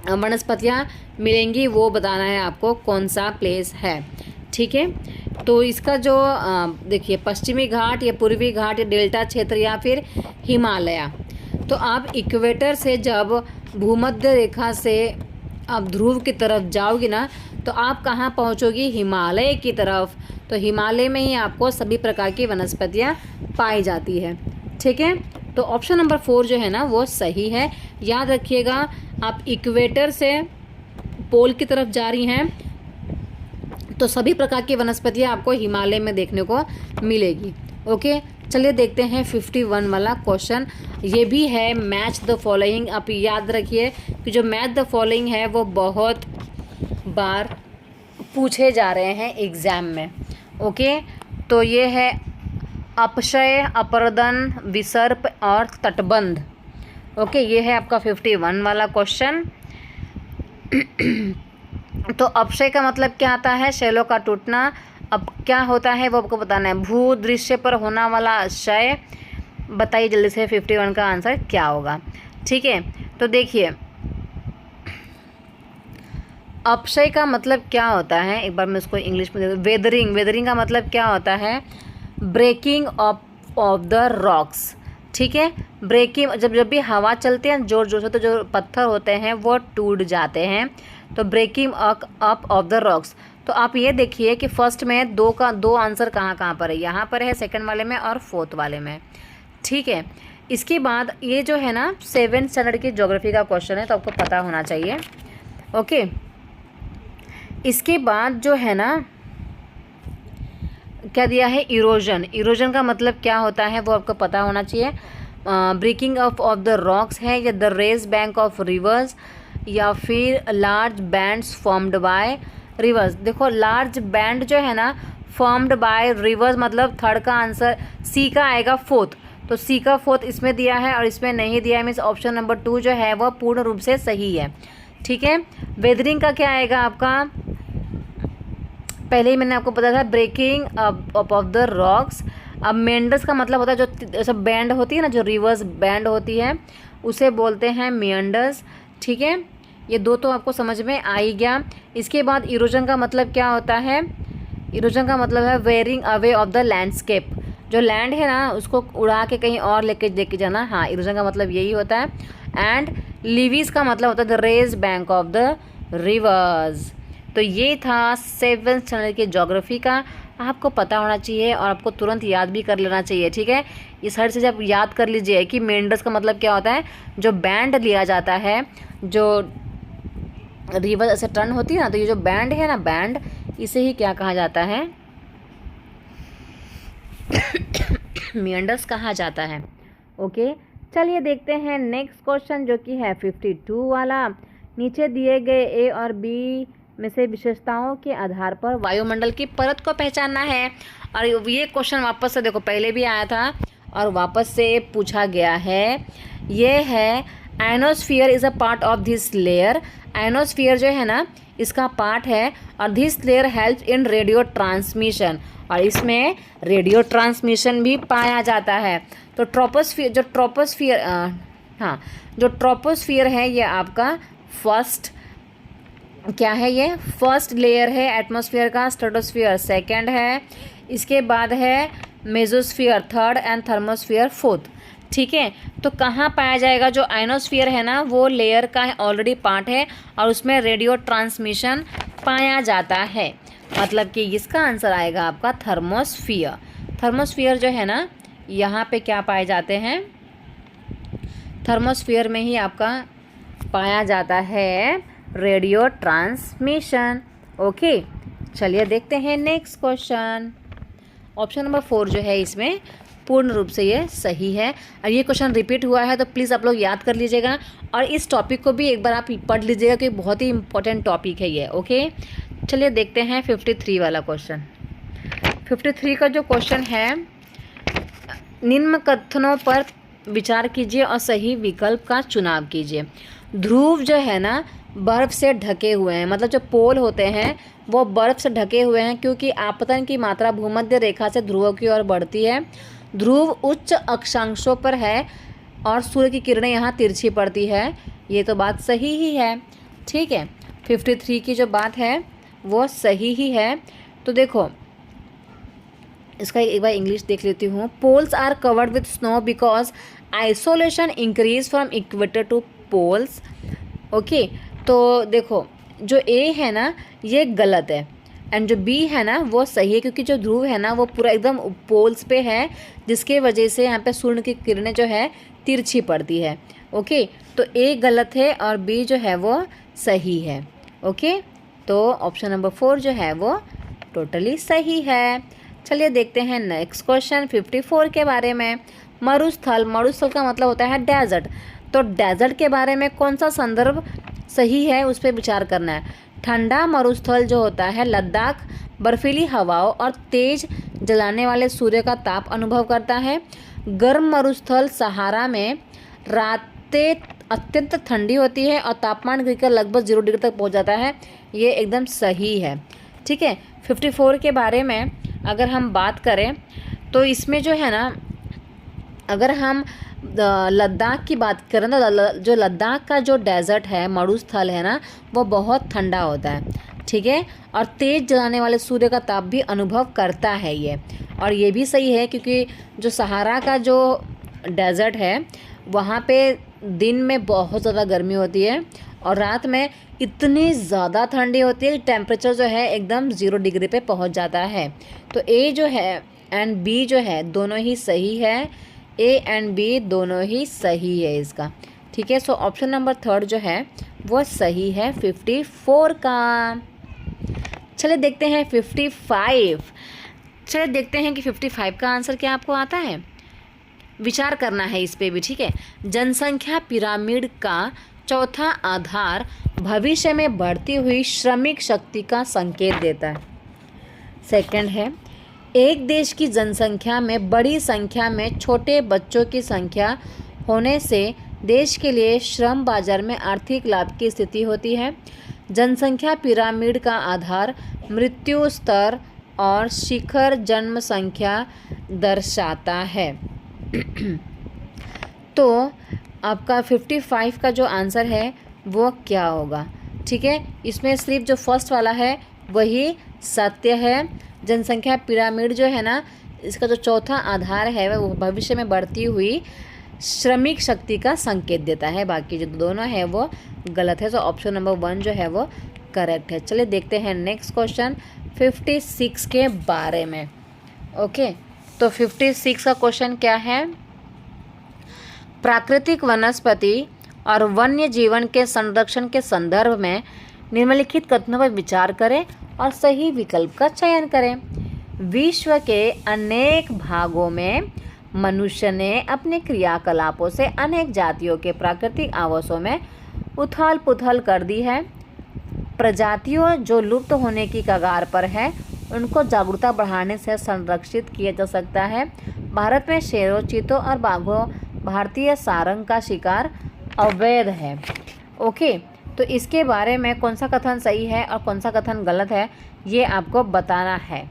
वनस्पतियाँ मिलेंगी, वो बताना है आपको कौन सा प्लेस है। ठीक है, तो इसका जो देखिए पश्चिमी घाट या पूर्वी घाट या डेल्टा क्षेत्र या फिर हिमालय। तो आप इक्वेटर से जब भूमध्य रेखा से आप ध्रुव की तरफ जाओगी ना, तो आप कहाँ पहुँचोगी, हिमालय की तरफ। तो हिमालय में ही आपको सभी प्रकार की वनस्पतियाँ पाई जाती है। ठीक है, तो ऑप्शन नंबर 4 जो है ना वो सही है। याद रखिएगा, आप इक्वेटर से पोल की तरफ जा रही हैं तो सभी प्रकार की वनस्पतियाँ आपको हिमालय में देखने को मिलेगी। ओके, चलिए देखते हैं 51 वाला क्वेश्चन। ये भी है मैच द फॉलोइंग। आप याद रखिए कि जो मैच द फॉलोइंग है वो बहुत बार पूछे जा रहे हैं एग्ज़ाम में। ओके, तो ये है अपक्षय, अपरदन, विसर्प और तटबंध। ओके, ये है आपका 51 वाला क्वेश्चन। तो अपक्षय का मतलब क्या आता है, शैलों का टूटना। अब क्या होता है वो आपको बताना है। भू दृश्य पर होने वाला क्षय। बताइए जल्दी से 51 का आंसर क्या होगा। ठीक है, तो देखिए अपक्षय का मतलब क्या होता है, एक बार मैं इसको इंग्लिश में वेदरिंग। वेदरिंग का मतलब क्या होता है, ब्रेकिंग ऑफ द रॉक्स। ठीक है, ब्रेकिंग, जब भी हवा चलती है जोर जोर से तो जो पत्थर होते हैं वो टूट जाते हैं। तो breaking up of the rocks. तो आप ये देखिए कि फर्स्ट में दो आंसर कहाँ पर है, यहाँ पर है सेकंड वाले में और फोर्थ वाले में। ठीक है, इसके बाद ये जो है ना 7th स्टैंडर्ड की ज्योग्राफी का क्वेश्चन है, तो आपको पता होना चाहिए। ओके, इसके बाद जो है ना क्या दिया है, इरोजन। इरोजन का मतलब क्या होता है वो आपको पता होना चाहिए। ब्रेकिंग ऑफ द रॉक्स है, या the raised bank of rivers, या फिर large bends formed by rivers. देखो लार्ज बैंड जो है ना फॉर्म्ड बाय रिवर्स, मतलब थर्ड का आंसर सी का आएगा फोर्थ। तो सी का फोर्थ इसमें दिया है और इसमें नहीं दिया है, मीन्स ऑप्शन नंबर 2 जो है वह पूर्ण रूप से सही है। ठीक है, वेदरिंग का क्या आएगा आपका, पहले ही मैंने आपको बताया था, breaking up of the rocks. अब मेंडर्स का मतलब होता है जो सब बैंड होती है ना, जो रिवर्स बैंड होती है उसे बोलते हैं मेंडर्स। ठीक है, ये दो तो आपको समझ में आ ही गया। इसके बाद इरोजन का मतलब क्या होता है, इरोजन का मतलब है wearing away of the landscape. जो लैंड है ना उसको उड़ा के कहीं और लेके जाना। हाँ, इरोजन का मतलब यही होता है। एंड लीवीज का मतलब होता है the raised bank of the rivers. तो ये था 7th स्टैंडर्ड के ज्योग्राफी का, आपको पता होना चाहिए और आपको तुरंत याद भी कर लेना चाहिए। ठीक है, इस हर से आप याद कर लीजिए कि मेंडर्स का मतलब क्या होता है, जो बैंड लिया जाता है, जो रिवर ऐसे टर्न होती है ना, तो ये जो बैंड है ना, बैंड, इसे ही क्या कहा जाता है, मेंडर्स कहा जाता है। ओके, चलिए देखते हैं नेक्स्ट क्वेश्चन जो कि है 52 वाला। नीचे दिए गए ए और बी में से विशेषताओं के आधार पर वायुमंडल की परत को पहचानना है। और ये क्वेश्चन वापस से देखो पहले भी आया था और वापस से पूछा गया है। ये है ionosphere is a part of this layer. Ionosphere जो है ना इसका पार्ट है और this layer help in radio transmission, और इसमें रेडियो ट्रांसमिशन भी पाया जाता है। तो ट्रोपोस्फीयर, जो ट्रोपोस्फीयर है ये आपका फर्स्ट क्या है, ये फर्स्ट लेयर है एटमॉस्फेयर का। स्ट्रेटोस्फीयर सेकंड है, इसके बाद है mesosphere third and thermosphere fourth. ठीक है, तो कहाँ पाया जाएगा, जो आयनोस्फीयर है ना वो लेयर का ऑलरेडी पार्ट है और उसमें रेडियो ट्रांसमिशन पाया जाता है। मतलब कि इसका आंसर आएगा आपका थर्मोस्फीयर। थर्मोस्फीयर जो है ना यहाँ पे क्या पाए जाते हैं, थर्मोस्फीयर में ही आपका पाया जाता है रेडियो ट्रांसमिशन। ओके, चलिए देखते हैं नेक्स्ट क्वेश्चन। ऑप्शन नंबर 4 जो है इसमें पूर्ण रूप से ये सही है। और ये क्वेश्चन रिपीट हुआ है तो प्लीज़ आप लोग याद कर लीजिएगा और इस टॉपिक को भी एक बार आप पढ़ लीजिएगा कि बहुत ही इंपॉर्टेंट टॉपिक है ये। ओके, चलिए देखते हैं 53 वाला क्वेश्चन। 53 का जो क्वेश्चन है, निम्न कथनों पर विचार कीजिए और सही विकल्प का चुनाव कीजिए। ध्रुव जो है ना बर्फ़ से ढके हुए हैं, मतलब जो पोल होते हैं वो बर्फ़ से ढके हुए हैं, क्योंकि आपतन की मात्रा भूमध्य रेखा से ध्रुवों की ओर बढ़ती है। ध्रुव उच्च अक्षांशों पर है और सूर्य की किरणें यहाँ तिरछी पड़ती है। ये तो बात सही ही है, ठीक है। 53 की जो बात है वो सही ही है। तो देखो इसका एक बार इंग्लिश देख लेती हूँ। Poles are covered with snow because isolation increase from equator to poles. Okay, तो देखो जो ए है ना ये गलत है एंड जो बी है ना वो सही है, क्योंकि जो ध्रुव है ना वो पूरा एकदम पोल्स पे है, जिसके वजह से यहाँ पे सूर्य की किरणें जो है तिरछी पड़ती है। ओके, तो ए गलत है और बी जो है वो सही है। ओके, तो ऑप्शन नंबर 4 जो है वो टोटली सही है। चलिए देखते हैं नेक्स्ट क्वेश्चन 54 के बारे में। मरुस्थल, मरुस्थल का मतलब होता है डेजर्ट। तो डेजर्ट के बारे में कौन सा संदर्भ सही है उस पर विचार करना है। ठंडा मरुस्थल जो होता है लद्दाख बर्फीली हवाओं और तेज जलाने वाले सूर्य का ताप अनुभव करता है। गर्म मरुस्थल सहारा में रातें अत्यंत ठंडी होती है और तापमान गिरकर लगभग 0 डिग्री तक पहुंच जाता है। ये एकदम सही है, ठीक है। 54 के बारे में अगर हम बात करें तो इसमें जो है ना, अगर हम लद्दाख की बात करें तो जो लद्दाख का जो डेजर्ट है मरुस्थल है ना वो बहुत ठंडा होता है, ठीक है, और तेज़ जलाने वाले सूर्य का ताप भी अनुभव करता है ये। और ये भी सही है क्योंकि जो सहारा का जो डेजर्ट है वहाँ पे दिन में बहुत ज़्यादा गर्मी होती है और रात में इतनी ज़्यादा ठंडी होती है कि टेम्परेचर जो है एकदम 0 डिग्री पे पहुँच जाता है। तो ए जो है एंड बी जो है दोनों ही सही है, ए एंड बी दोनों ही सही है इसका, ठीक है। सो ऑप्शन नंबर 3 जो है वो सही है 54 का। चलिए देखते हैं 55। चलिए देखते हैं कि 55 का आंसर क्या आपको आता है। विचार करना है इस पे भी, ठीक है। जनसंख्या पिरामिड का चौथा आधार भविष्य में बढ़ती हुई श्रमिक शक्ति का संकेत देता है। सेकंड है, एक देश की जनसंख्या में बड़ी संख्या में छोटे बच्चों की संख्या होने से देश के लिए श्रम बाजार में आर्थिक लाभ की स्थिति होती है। जनसंख्या पिरामिड का आधार मृत्यु स्तर और शिखर जन्म संख्या दर्शाता है। तो आपका 55 का जो आंसर है वो क्या होगा, ठीक है। इसमें सिर्फ जो फर्स्ट वाला है वही सत्य है। जनसंख्या पिरामिड जो है ना इसका जो चौथा आधार है वो भविष्य में बढ़ती हुई श्रमिक शक्ति का संकेत देता है, बाकी जो दोनों है वो गलत है। तो ऑप्शन नंबर 1 जो है वो करेक्ट है। चलिए देखते हैं नेक्स्ट क्वेश्चन 56 के बारे में। ओके, तो 56 का क्वेश्चन क्या है। प्राकृतिक वनस्पति और वन्य जीवन के संरक्षण के संदर्भ में निम्नलिखित कथनों पर विचार करें और सही विकल्प का चयन करें। विश्व के अनेक भागों में मनुष्य ने अपने क्रियाकलापों से अनेक जातियों के प्राकृतिक आवासों में उथल पुथल कर दी है। प्रजातियों जो लुप्त होने की कगार पर है उनको जागरूकता बढ़ाने से संरक्षित किया जा सकता है। भारत में शेरों, चीतों और बाघों भारतीय सारंग का शिकार अवैध है। ओके, तो इसके बारे में कौन सा कथन सही है और कौन सा कथन गलत है ये आपको बताना है,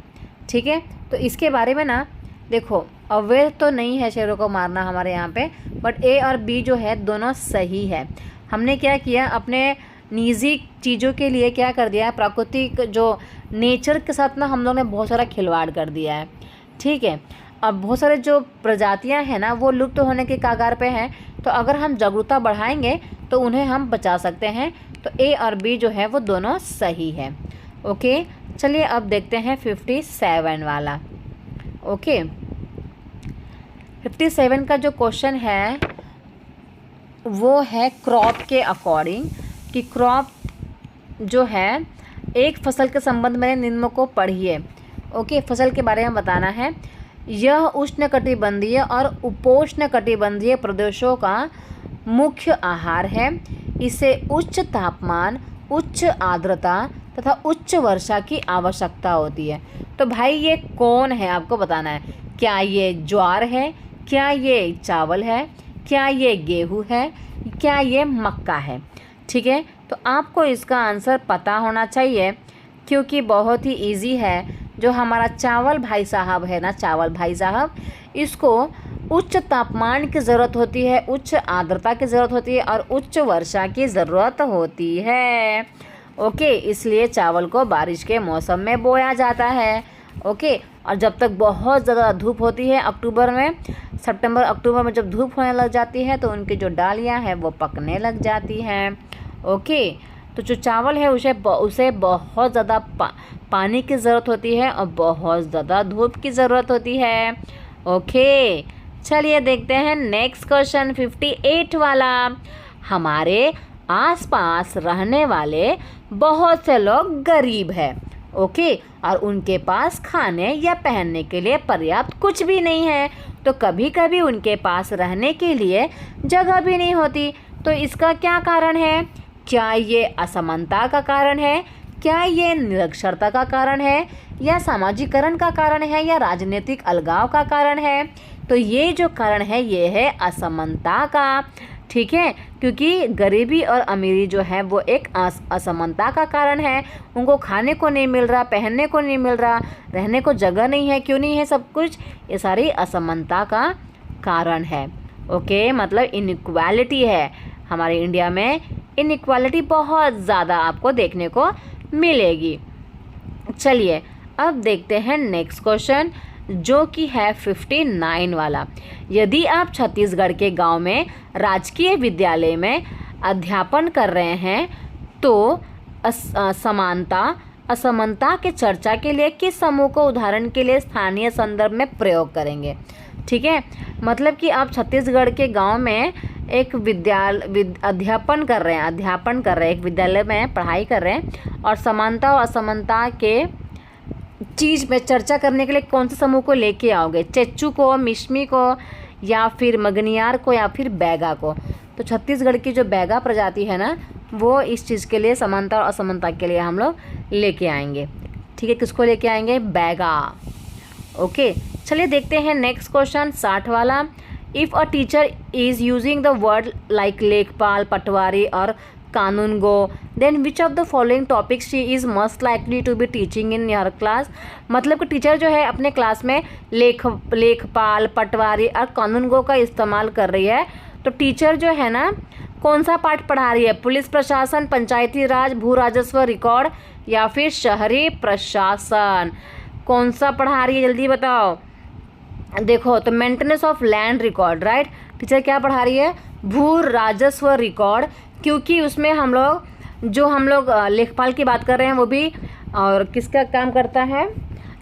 ठीक है। तो इसके बारे में ना देखो, अवैध तो नहीं है शेरों को मारना हमारे यहाँ पे, बट ए और बी जो है दोनों सही है। हमने क्या किया, अपने निजी चीज़ों के लिए क्या कर दिया है, प्राकृतिक जो नेचर के साथ ना हम लोग ने बहुत सारा खिलवाड़ कर दिया है, ठीक है। अब बहुत सारे जो प्रजातियां हैं ना वो लुप्त होने के कगार पे हैं, तो अगर हम जागरूकता बढ़ाएंगे तो उन्हें हम बचा सकते हैं। तो ए और बी जो है वो दोनों सही है। ओके, चलिए अब देखते हैं 57 वाला। ओके, 57 का जो क्वेश्चन है वो है क्रॉप के अकॉर्डिंग, कि क्रॉप जो है एक फसल के संबंध में निम्न को पढ़िए। ओके, फसल के बारे में बताना है। यह उष्णकटिबंधीय और उपोष्णकटिबंधीय प्रदेशों का मुख्य आहार है। इसे उच्च तापमान, उच्च आर्द्रता तथा उच्च वर्षा की आवश्यकता होती है। तो भाई ये कौन है आपको बताना है। क्या ये ज्वार है, क्या ये चावल है, क्या ये गेहूँ है, क्या ये मक्का है। ठीक है, तो आपको इसका आंसर पता होना चाहिए क्योंकि बहुत ही इजी है। जो हमारा चावल भाई साहब है ना, चावल भाई साहब, इसको उच्च तापमान की ज़रूरत होती है, उच्च आर्द्रता की ज़रूरत होती है और उच्च वर्षा की ज़रूरत होती है। ओके, इसलिए चावल को बारिश के मौसम में बोया जाता है। ओके, और जब तक बहुत ज़्यादा धूप होती है अक्टूबर में, सितंबर अक्टूबर में जब धूप होने लग जाती है तो उनकी जो डालियाँ हैं वो पकने लग जाती हैं। ओके, तो जो चावल है उसे बहुत ज़्यादा पानी की ज़रूरत होती है और बहुत ज़्यादा धूप की ज़रूरत होती है। ओके, चलिए देखते हैं नेक्स्ट क्वेश्चन 58 वाला। हमारे आसपास रहने वाले बहुत से लोग गरीब हैं। ओके, और उनके पास खाने या पहनने के लिए पर्याप्त कुछ भी नहीं है। तो कभी कभी उनके पास रहने के लिए जगह भी नहीं होती। तो इसका क्या कारण है? क्या ये असमानता का कारण है, क्या ये निरक्षरता का कारण है, या सामाजिकरण का कारण है, या राजनीतिक अलगाव का कारण है? तो ये जो कारण है ये है असमानता का। ठीक है, क्योंकि गरीबी और अमीरी जो है वो एक असमानता का कारण है। उनको खाने को नहीं मिल रहा, पहनने को नहीं मिल रहा, रहने को जगह नहीं है। क्यों नहीं है सब कुछ? ये सारी असमानता का कारण है। ओके, मतलब इनइक्वालिटी है। हमारे इंडिया में इनइक्वालिटी बहुत ज़्यादा आपको देखने को मिलेगी। चलिए अब देखते हैं नेक्स्ट क्वेश्चन जो कि है 59 वाला। यदि आप छत्तीसगढ़ के गांव में राजकीय विद्यालय में अध्यापन कर रहे हैं तो असमानता के चर्चा के लिए किस समूह को उदाहरण के लिए स्थानीय संदर्भ में प्रयोग करेंगे? ठीक है, मतलब कि आप छत्तीसगढ़ के गांव में एक अध्यापन कर रहे हैं, एक विद्यालय में पढ़ाई कर रहे हैं और समानता और असमानता के चीज़ में चर्चा करने के लिए कौन से समूह को लेके आओगे? चेच्चू को, मिश्मी को, या फिर मगनियार को, या फिर बैगा को? तो छत्तीसगढ़ की जो बैगा प्रजाति है ना, वो इस चीज़ के लिए समानता और असमानता के लिए हम लोग लेके आएंगे। ठीक है, किसको लेके आएंगे? बैगा। ओके, चलिए देखते हैं नेक्स्ट क्वेश्चन 60 वाला। If a teacher is using the word like lekhpal, patwari और kanungo, then which of the following topics she is most likely to be teaching in your class? मतलब कि टीचर जो है अपने क्लास में लेखपाल, पटवारी और कानून गो का इस्तेमाल कर रही है। तो टीचर जो है ना कौन सा पाठ पढ़ा रही है? पुलिस प्रशासन, पंचायती राज, भू राजस्व रिकॉर्ड, या फिर शहरी प्रशासन? कौन सा पढ़ा रही है जल्दी बताओ। देखो, तो maintenance of land record, right. Teacher क्या पढ़ा रही है? भू राजस्व रिकॉर्ड, क्योंकि उसमें हम लोग लेखपाल की बात कर रहे हैं, वो भी और किसका काम करता है?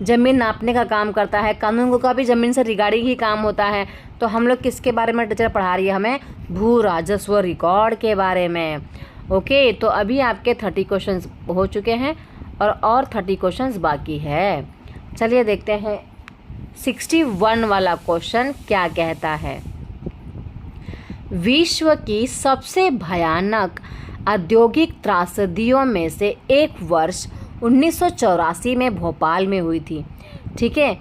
ज़मीन नापने का काम करता है। कानून का भी ज़मीन से रिगार्डिंग ही काम होता है। तो हम लोग किसके बारे में टीचर पढ़ा रही है हमें? भू राजस्व रिकॉर्ड के बारे में। ओके, तो अभी आपके 30 क्वेश्चंस हो चुके हैं और 30 क्वेश्चंस बाकी है। चलिए देखते हैं 61 वाला क्वेश्चन क्या कहता है। विश्व की सबसे भयानक औद्योगिक त्रासदियों में से एक वर्ष 1984 में भोपाल में हुई थी। ठीक है,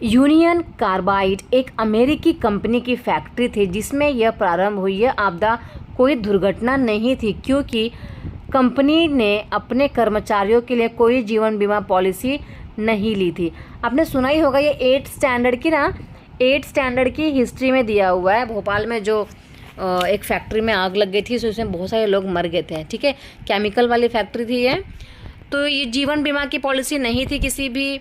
यूनियन कार्बाइड एक अमेरिकी कंपनी की फैक्ट्री थी जिसमें यह प्रारंभ हुई। यह आपदा कोई दुर्घटना नहीं थी क्योंकि कंपनी ने अपने कर्मचारियों के लिए कोई जीवन बीमा पॉलिसी नहीं ली थी। आपने सुना ही होगा, ये 8 स्टैंडर्ड की हिस्ट्री में दिया हुआ है। भोपाल में जो एक फैक्ट्री में आग लग गई थी, तो उसमें बहुत सारे लोग मर गए थे। ठीक है, केमिकल वाली फैक्ट्री थी ये। तो ये जीवन बीमा की पॉलिसी नहीं थी किसी भी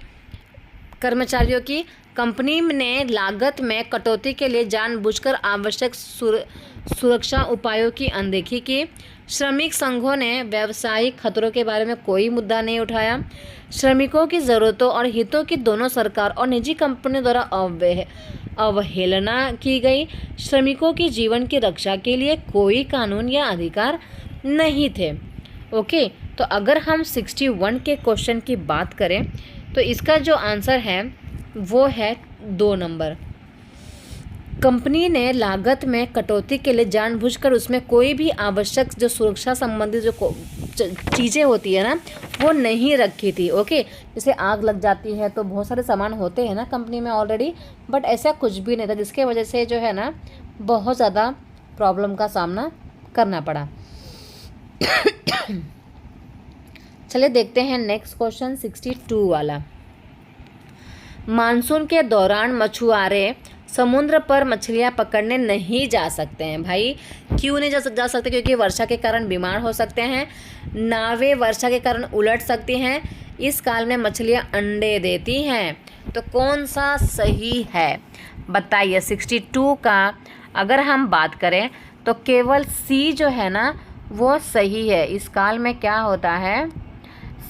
कर्मचारियों की। कंपनी ने लागत में कटौती के लिए जानबूझकर आवश्यक सुरक्षा उपायों की अनदेखी की। श्रमिक संघों ने व्यावसायिक खतरों के बारे में कोई मुद्दा नहीं उठाया। श्रमिकों की ज़रूरतों और हितों की दोनों सरकार और निजी कंपनियों द्वारा अवहेलना की गई। श्रमिकों की जीवन की रक्षा के लिए कोई कानून या अधिकार नहीं थे। ओके, तो अगर हम 61 के क्वेश्चन की बात करें तो इसका जो आंसर है वो है 2 नंबर। कंपनी ने लागत में कटौती के लिए जानबूझकर उसमें कोई भी आवश्यक जो सुरक्षा संबंधी जो चीज़ें होती है ना वो नहीं रखी थी। ओके, जैसे आग लग जाती है तो बहुत सारे सामान होते हैं ना कंपनी में ऑलरेडी, बट ऐसा कुछ भी नहीं था, जिसके वजह से जो है ना बहुत ज़्यादा प्रॉब्लम का सामना करना पड़ा। चलिए देखते हैं नेक्स्ट क्वेश्चन 62 वाला। मानसून के दौरान मछुआरे समुद्र पर मछलियां पकड़ने नहीं जा सकते हैं। भाई क्यों नहीं जा सकते? क्योंकि वर्षा के कारण बीमार हो सकते हैं, नावें वर्षा के कारण उलट सकती हैं, इस काल में मछलियां अंडे देती हैं। तो कौन सा सही है बताइए? 62 का अगर हम बात करें तो केवल सी जो है ना वो सही है। इस काल में क्या होता है?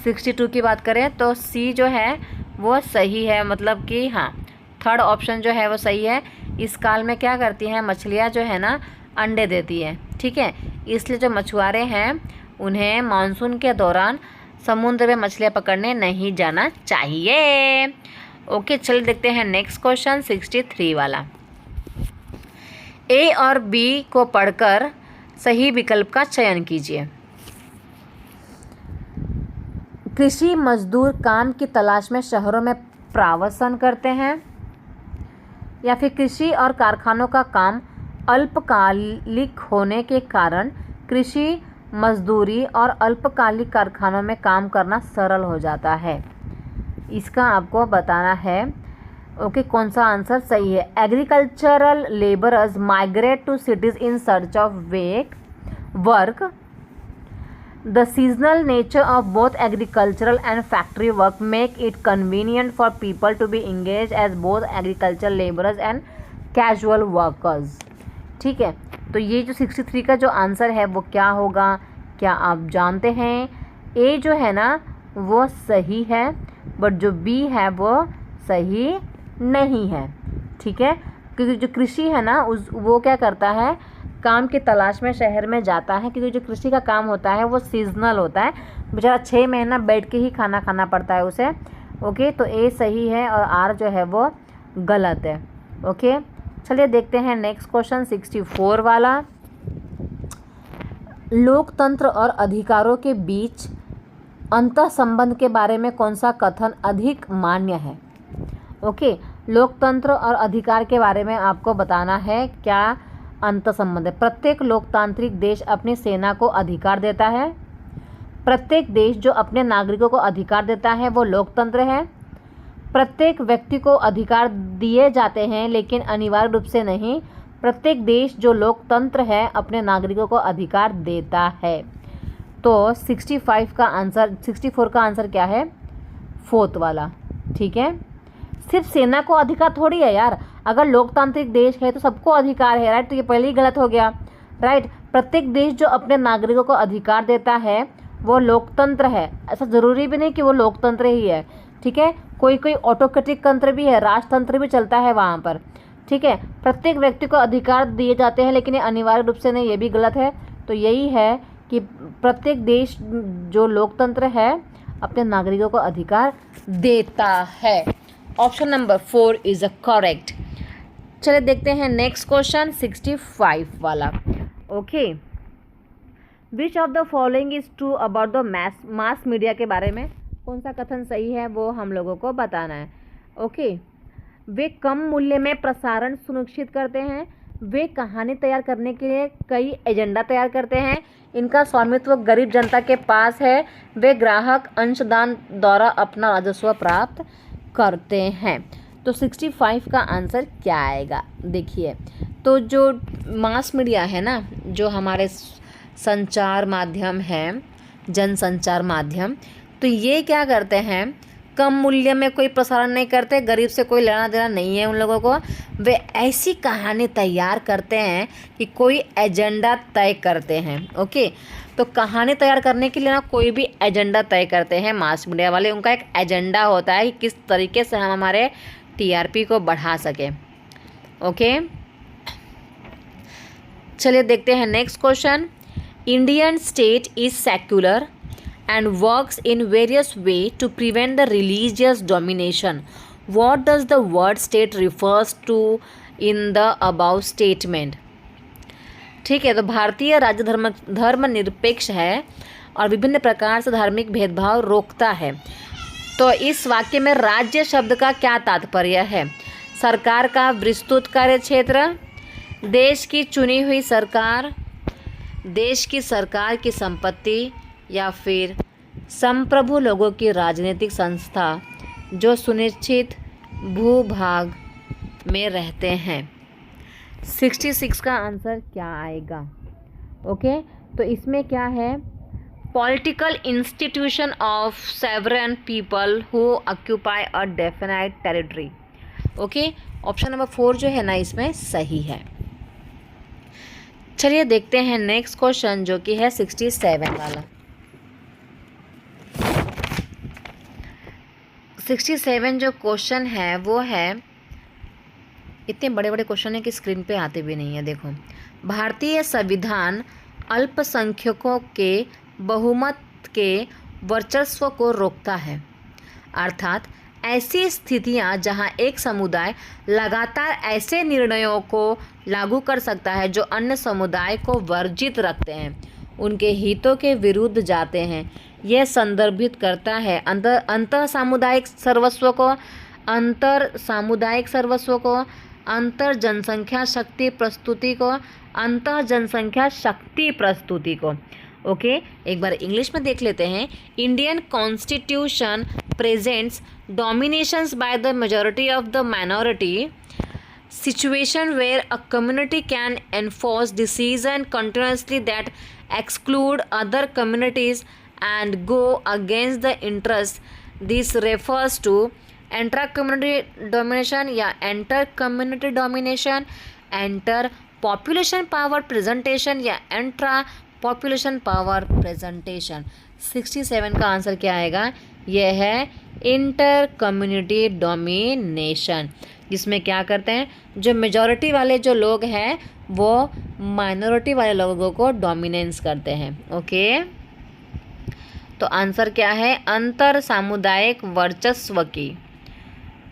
62 की बात करें तो सी जो है वो सही है, मतलब कि हाँ, थर्ड ऑप्शन जो है वो सही है। इस काल में क्या करती हैं मछलियाँ जो है ना अंडे देती है। ठीक है, इसलिए जो मछुआरे हैं उन्हें मानसून के दौरान समुद्र में मछलियाँ पकड़ने नहीं जाना चाहिए। ओके, चलिए देखते हैं नेक्स्ट क्वेश्चन 63 वाला। ए और बी को पढ़कर सही विकल्प का चयन कीजिए। कृषि मजदूर काम की तलाश में शहरों में प्रवासन करते हैं, या फिर कृषि और कारखानों का काम अल्पकालिक होने के कारण कृषि मजदूरी और अल्पकालिक कारखानों में काम करना सरल हो जाता है। इसका आपको बताना है। ओके, कौन सा आंसर सही है? Agricultural labourers migrate to cities in search of work. The seasonal nature of both agricultural and factory work make it convenient for people to be engaged as both agricultural laborers and casual workers। ठीक है, तो ये जो 63 का जो answer है वो क्या होगा? क्या आप जानते हैं? ए जो है ना वो सही है, बट जो बी है वो सही नहीं है। ठीक है, क्योंकि जो कृषि है ना वो क्या करता है? काम की तलाश में शहर में जाता है, क्योंकि जो कृषि का काम होता है वो सीजनल होता है। बेचारा 6 महीना बैठ के ही खाना खाना पड़ता है उसे। ओके, तो ए सही है और आर जो है वो गलत है। ओके, चलिए देखते हैं नेक्स्ट क्वेश्चन 64 वाला। लोकतंत्र और अधिकारों के बीच अंतः संबंध के बारे में कौन सा कथन अधिक मान्य है? ओके, लोकतंत्र और अधिकार के बारे में आपको बताना है क्या अंत संबंध है। प्रत्येक लोकतांत्रिक देश अपनी सेना को अधिकार देता है। प्रत्येक देश जो अपने नागरिकों को अधिकार देता है वो लोकतंत्र है। प्रत्येक व्यक्ति को अधिकार दिए जाते हैं लेकिन अनिवार्य रूप से नहीं। प्रत्येक देश जो लोकतंत्र है अपने नागरिकों को अधिकार देता है। तो 64 का आंसर क्या है? फोर्थ वाला। ठीक है, सिर्फ सेना को अधिकार थोड़ी है यार, अगर लोकतांत्रिक देश है तो सबको अधिकार है, राइट? तो ये पहले ही गलत हो गया, राइट? प्रत्येक देश जो अपने नागरिकों को अधिकार देता है वो लोकतंत्र है। ऐसा ज़रूरी भी नहीं कि वो लोकतंत्र ही है। ठीक है, कोई ऑटोक्रेटिक तंत्र भी है, राजतंत्र भी चलता है वहाँ पर। ठीक है, प्रत्येक व्यक्ति को अधिकार दिए जाते हैं लेकिन ये अनिवार्य रूप से नहीं, ये भी गलत है। तो यही है कि प्रत्येक देश जो लोकतंत्र है अपने नागरिकों को अधिकार देता है। Option number 4 is a correct. चलिए देखते हैं नेक्स्ट क्वेश्चन 65 वाला। Okay, which of the following is true about the mass media के बारे में कौन सा कथन सही है वो हम लोगों को बताना है। ओके, वे कम मूल्य में प्रसारण सुनिश्चित करते हैं। वे कहानी तैयार करने के लिए कई एजेंडा तैयार करते हैं। इनका स्वामित्व गरीब जनता के पास है। वे ग्राहक अंशदान द्वारा अपना राजस्व प्राप्त करते हैं। तो 65 का आंसर क्या आएगा? देखिए, तो जो मास मीडिया है ना, जो हमारे संचार माध्यम है, जनसंचार माध्यम, तो ये क्या करते हैं? कम मूल्य में कोई प्रसारण नहीं करते, गरीब से कोई लेना देना नहीं है उन लोगों को। वे ऐसी कहानी तैयार करते हैं कि कोई एजेंडा तय करते हैं। ओके, तो कहानी तैयार करने के लिए ना कोई भी एजेंडा तय करते हैं मास मीडिया वाले। उनका एक एजेंडा होता है कि किस तरीके से हम हमारे टीआरपी को बढ़ा सकें। ओके, चलिए देखते हैं next question. Indian state is secular and works in various ways to prevent the religious domination. What does the word state refers to in the above statement. ठीक है, तो भारतीय राज्य धर्मनिरपेक्ष है और विभिन्न प्रकार से धार्मिक भेदभाव रोकता है। तो इस वाक्य में राज्य शब्द का क्या तात्पर्य है? सरकार का विस्तृत कार्यक्षेत्र, देश की चुनी हुई सरकार, देश की सरकार की संपत्ति, या फिर संप्रभु लोगों की राजनीतिक संस्था जो सुनिश्चित भूभाग में रहते हैं। 66 का आंसर क्या आएगा? ओके, तो इसमें क्या है? Political institution of sovereign people who occupy a definite territory. Okay, option number 4 जो है ना इसमें सही है। चलिए देखते हैं नेक्स्ट क्वेश्चन जो कि है 67 वाला। 67 जो क्वेश्चन है वो है, इतने बड़े बड़े क्वेश्चन है कि स्क्रीन पे आते भी नहीं है। देखो, भारतीय संविधान अल्पसंख्यकों के बहुमत के वर्चस्व को रोकता है, अर्थात ऐसी स्थितियां जहां एक समुदाय लगातार ऐसे निर्णयों को लागू कर सकता है जो अन्य समुदाय को वर्जित रखते हैं, उनके हितों के विरुद्ध जाते हैं। यह संदर्भित करता है अंतर सामुदायिक सर्वस्व को, अंतर जनसंख्या शक्ति प्रस्तुति को। ओके, एक बार इंग्लिश में देख लेते हैं। Indian constitution presents dominations by the majority of the minority, situation where a community can enforce decisions continuously that exclude other communities and go against the interests. This refers to intra-community domination या inter-community domination, inter-population power presentation या intra-population power presentation। 67 का answer क्या आएगा? यह है inter-community domination, जिसमें क्या करते हैं, जो मेजॉरिटी वाले जो लोग हैं वो माइनॉरिटी वाले लोगों को डोमिनेंस करते हैं। ओके, तो आंसर क्या है? अंतर सामुदायिक वर्चस्व की।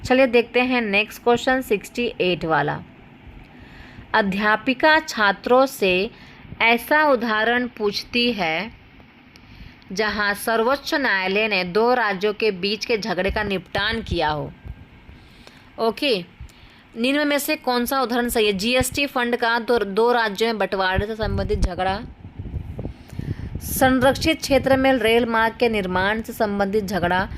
चलिए देखते हैं नेक्स्ट क्वेश्चन 68 वाला। अध्यापिका छात्रों से ऐसा उदाहरण पूछती है जहां सर्वोच्च न्यायालय ने 2 राज्यों के बीच के झगड़े का निपटान किया हो। ओके, निम्न में से कौन सा उदाहरण सही है? जीएसटी फंड का 2 राज्यों में बंटवारे से संबंधित झगड़ा, संरक्षित क्षेत्र में रेल मार्ग के निर्माण से संबंधित झगड़ा।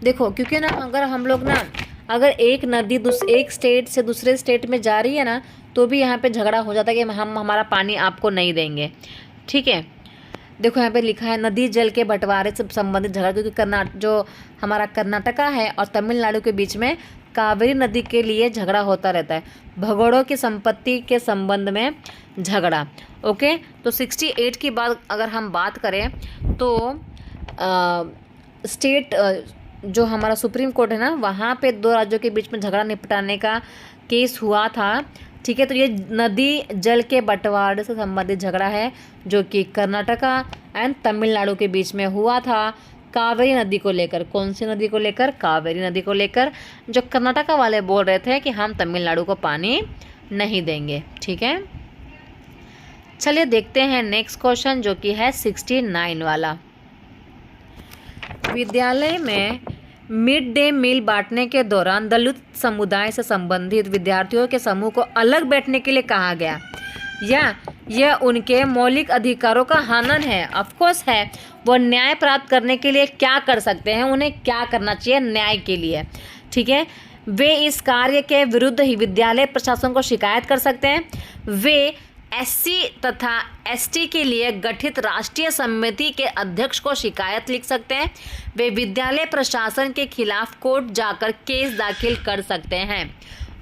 देखो, क्योंकि ना अगर हम लोग ना अगर एक नदी एक स्टेट से दूसरे स्टेट में जा रही है ना, तो भी यहाँ पे झगड़ा हो जाता है कि हम हमारा पानी आपको नहीं देंगे। ठीक है, देखो यहाँ पे लिखा है नदी जल के बंटवारे से संबंधित झगड़ा, क्योंकि जो हमारा कर्नाटका है और तमिलनाडु के बीच में कावेरी नदी के लिए झगड़ा होता रहता है, भगोड़ों की संपत्ति के संबंध में झगड़ा। ओके, तो 68 की बात अगर हम बात करें तो स्टेट जो हमारा सुप्रीम कोर्ट है ना, वहाँ पे 2 राज्यों के बीच में झगड़ा निपटाने का केस हुआ था। ठीक है, तो ये नदी जल के बंटवारे से संबंधित झगड़ा है जो कि कर्नाटका एंड तमिलनाडु के बीच में हुआ था, कावेरी नदी को लेकर। कौन सी नदी को लेकर? कावेरी नदी को लेकर, जो कर्नाटका वाले बोल रहे थे कि हम तमिलनाडु को पानी नहीं देंगे। ठीक है, चलिए देखते हैं नेक्स्ट क्वेश्चन जो कि है 69 वाला। विद्यालय में मिड डे मील बांटने के दौरान दलित समुदाय से संबंधित विद्यार्थियों के समूह को अलग बैठने के लिए कहा गया, या यह उनके मौलिक अधिकारों का हनन है? ऑफकोर्स है। वो न्याय प्राप्त करने के लिए क्या कर सकते हैं, उन्हें क्या करना चाहिए न्याय के लिए? ठीक है, वे इस कार्य के विरुद्ध ही विद्यालय प्रशासन को शिकायत कर सकते हैं। वे एससी तथा एसटी के लिए गठित राष्ट्रीय समिति के अध्यक्ष को शिकायत लिख सकते हैं। वे विद्यालय प्रशासन के खिलाफ कोर्ट जाकर केस दाखिल कर सकते हैं।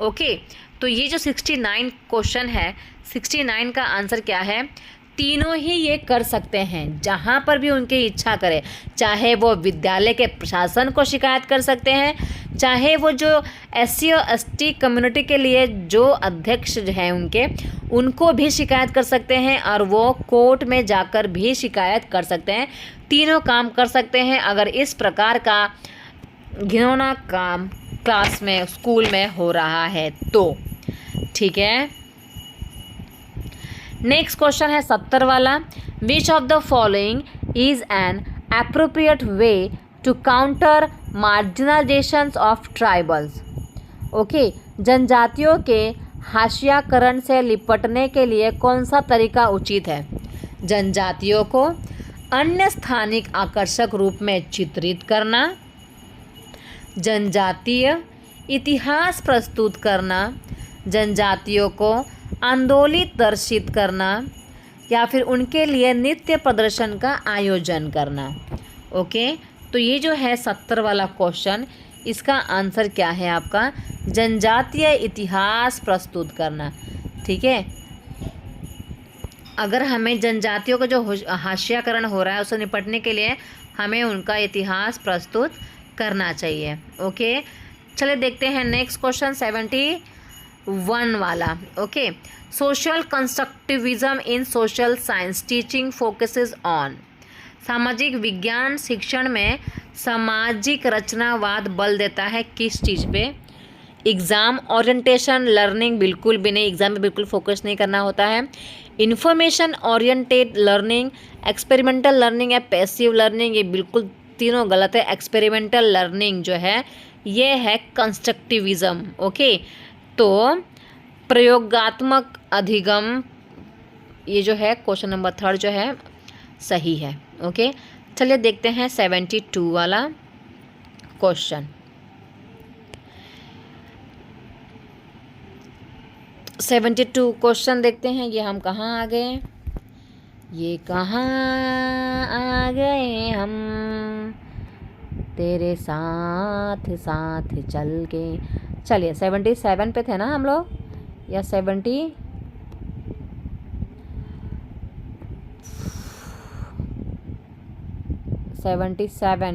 ओके, तो ये जो 69 क्वेश्चन है, 69 का आंसर क्या है? तीनों ही ये कर सकते हैं, जहाँ पर भी उनकी इच्छा करे। चाहे वो विद्यालय के प्रशासन को शिकायत कर सकते हैं, चाहे वो जो एससी और एसटी कम्युनिटी के लिए जो अध्यक्ष हैं उनको भी शिकायत कर सकते हैं, और वो कोर्ट में जाकर भी शिकायत कर सकते हैं। तीनों काम कर सकते हैं अगर इस प्रकार का घिनौना काम क्लास में, स्कूल में हो रहा है तो। ठीक है। नेक्स्ट क्वेश्चन है 70 वाला, which of the following is an appropriate way to counter marginalisation of tribals. Okay, जनजातियों के हाशियाकरण से निपटने के लिए कौन सा तरीका उचित है? जनजातियों को अन्य स्थानिक आकर्षक रूप में चित्रित करना, जनजातीय इतिहास प्रस्तुत करना, जनजातियों को आंदोलित दर्शित करना, या फिर उनके लिए नृत्य प्रदर्शन का आयोजन करना। ओके, तो ये जो है 70 वाला क्वेश्चन, इसका आंसर क्या है आपका? जनजातीय इतिहास प्रस्तुत करना। ठीक है, अगर हमें जनजातियों का जो हाशियाकरण हो रहा है उससे निपटने के लिए हमें उनका इतिहास प्रस्तुत करना चाहिए। ओके, चलिए देखते हैं नेक्स्ट क्वेश्चन 71 वाला। Okay, social constructivism in social science teaching focuses on. सामाजिक विज्ञान शिक्षण में सामाजिक रचनावाद बल देता है किस चीज़ पे? एग्ज़ाम ओरिएंटेशन लर्निंग बिल्कुल भी नहीं, एग्ज़ाम में बिल्कुल फोकस नहीं करना होता है। Information oriented learning, experimental learning या पैसिव लर्निंग, ये बिल्कुल तीनों गलत है। एक्सपेरिमेंटल लर्निंग जो है ये है कंस्ट्रक्टिविज्म। ओके, तो प्रयोगात्मक अधिगम, ये जो है क्वेश्चन नंबर 3 जो है सही है। ओके, चलिए देखते हैं 72 वाला क्वेश्चन। 72 क्वेश्चन देखते हैं, ये हम कहाँ आ गए? ये कहाँ आ गए हम तेरे साथ साथ चल के। चलिए 77 पे थे ना हम लोग, या 77,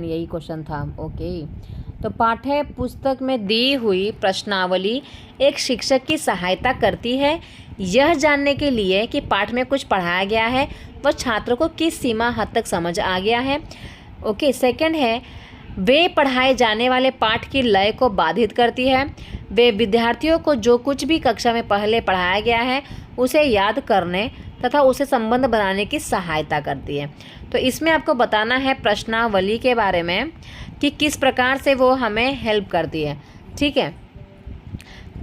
यही क्वेश्चन था। ओके, तो पाठ्य पुस्तक में दी हुई प्रश्नावली एक शिक्षक की सहायता करती है यह जानने के लिए कि पाठ में कुछ पढ़ाया गया है वह छात्रों को किस सीमा हद तक समझ आ गया है। ओके, सेकंड है वे पढ़ाए जाने वाले पाठ की लय को बाधित करती है। वे विद्यार्थियों को जो कुछ भी कक्षा में पहले पढ़ाया गया है उसे याद करने तथा उसे संबंध बनाने की सहायता करती है। तो इसमें आपको बताना है प्रश्नावली के बारे में कि किस प्रकार से वो हमें हेल्प करती है। ठीक है,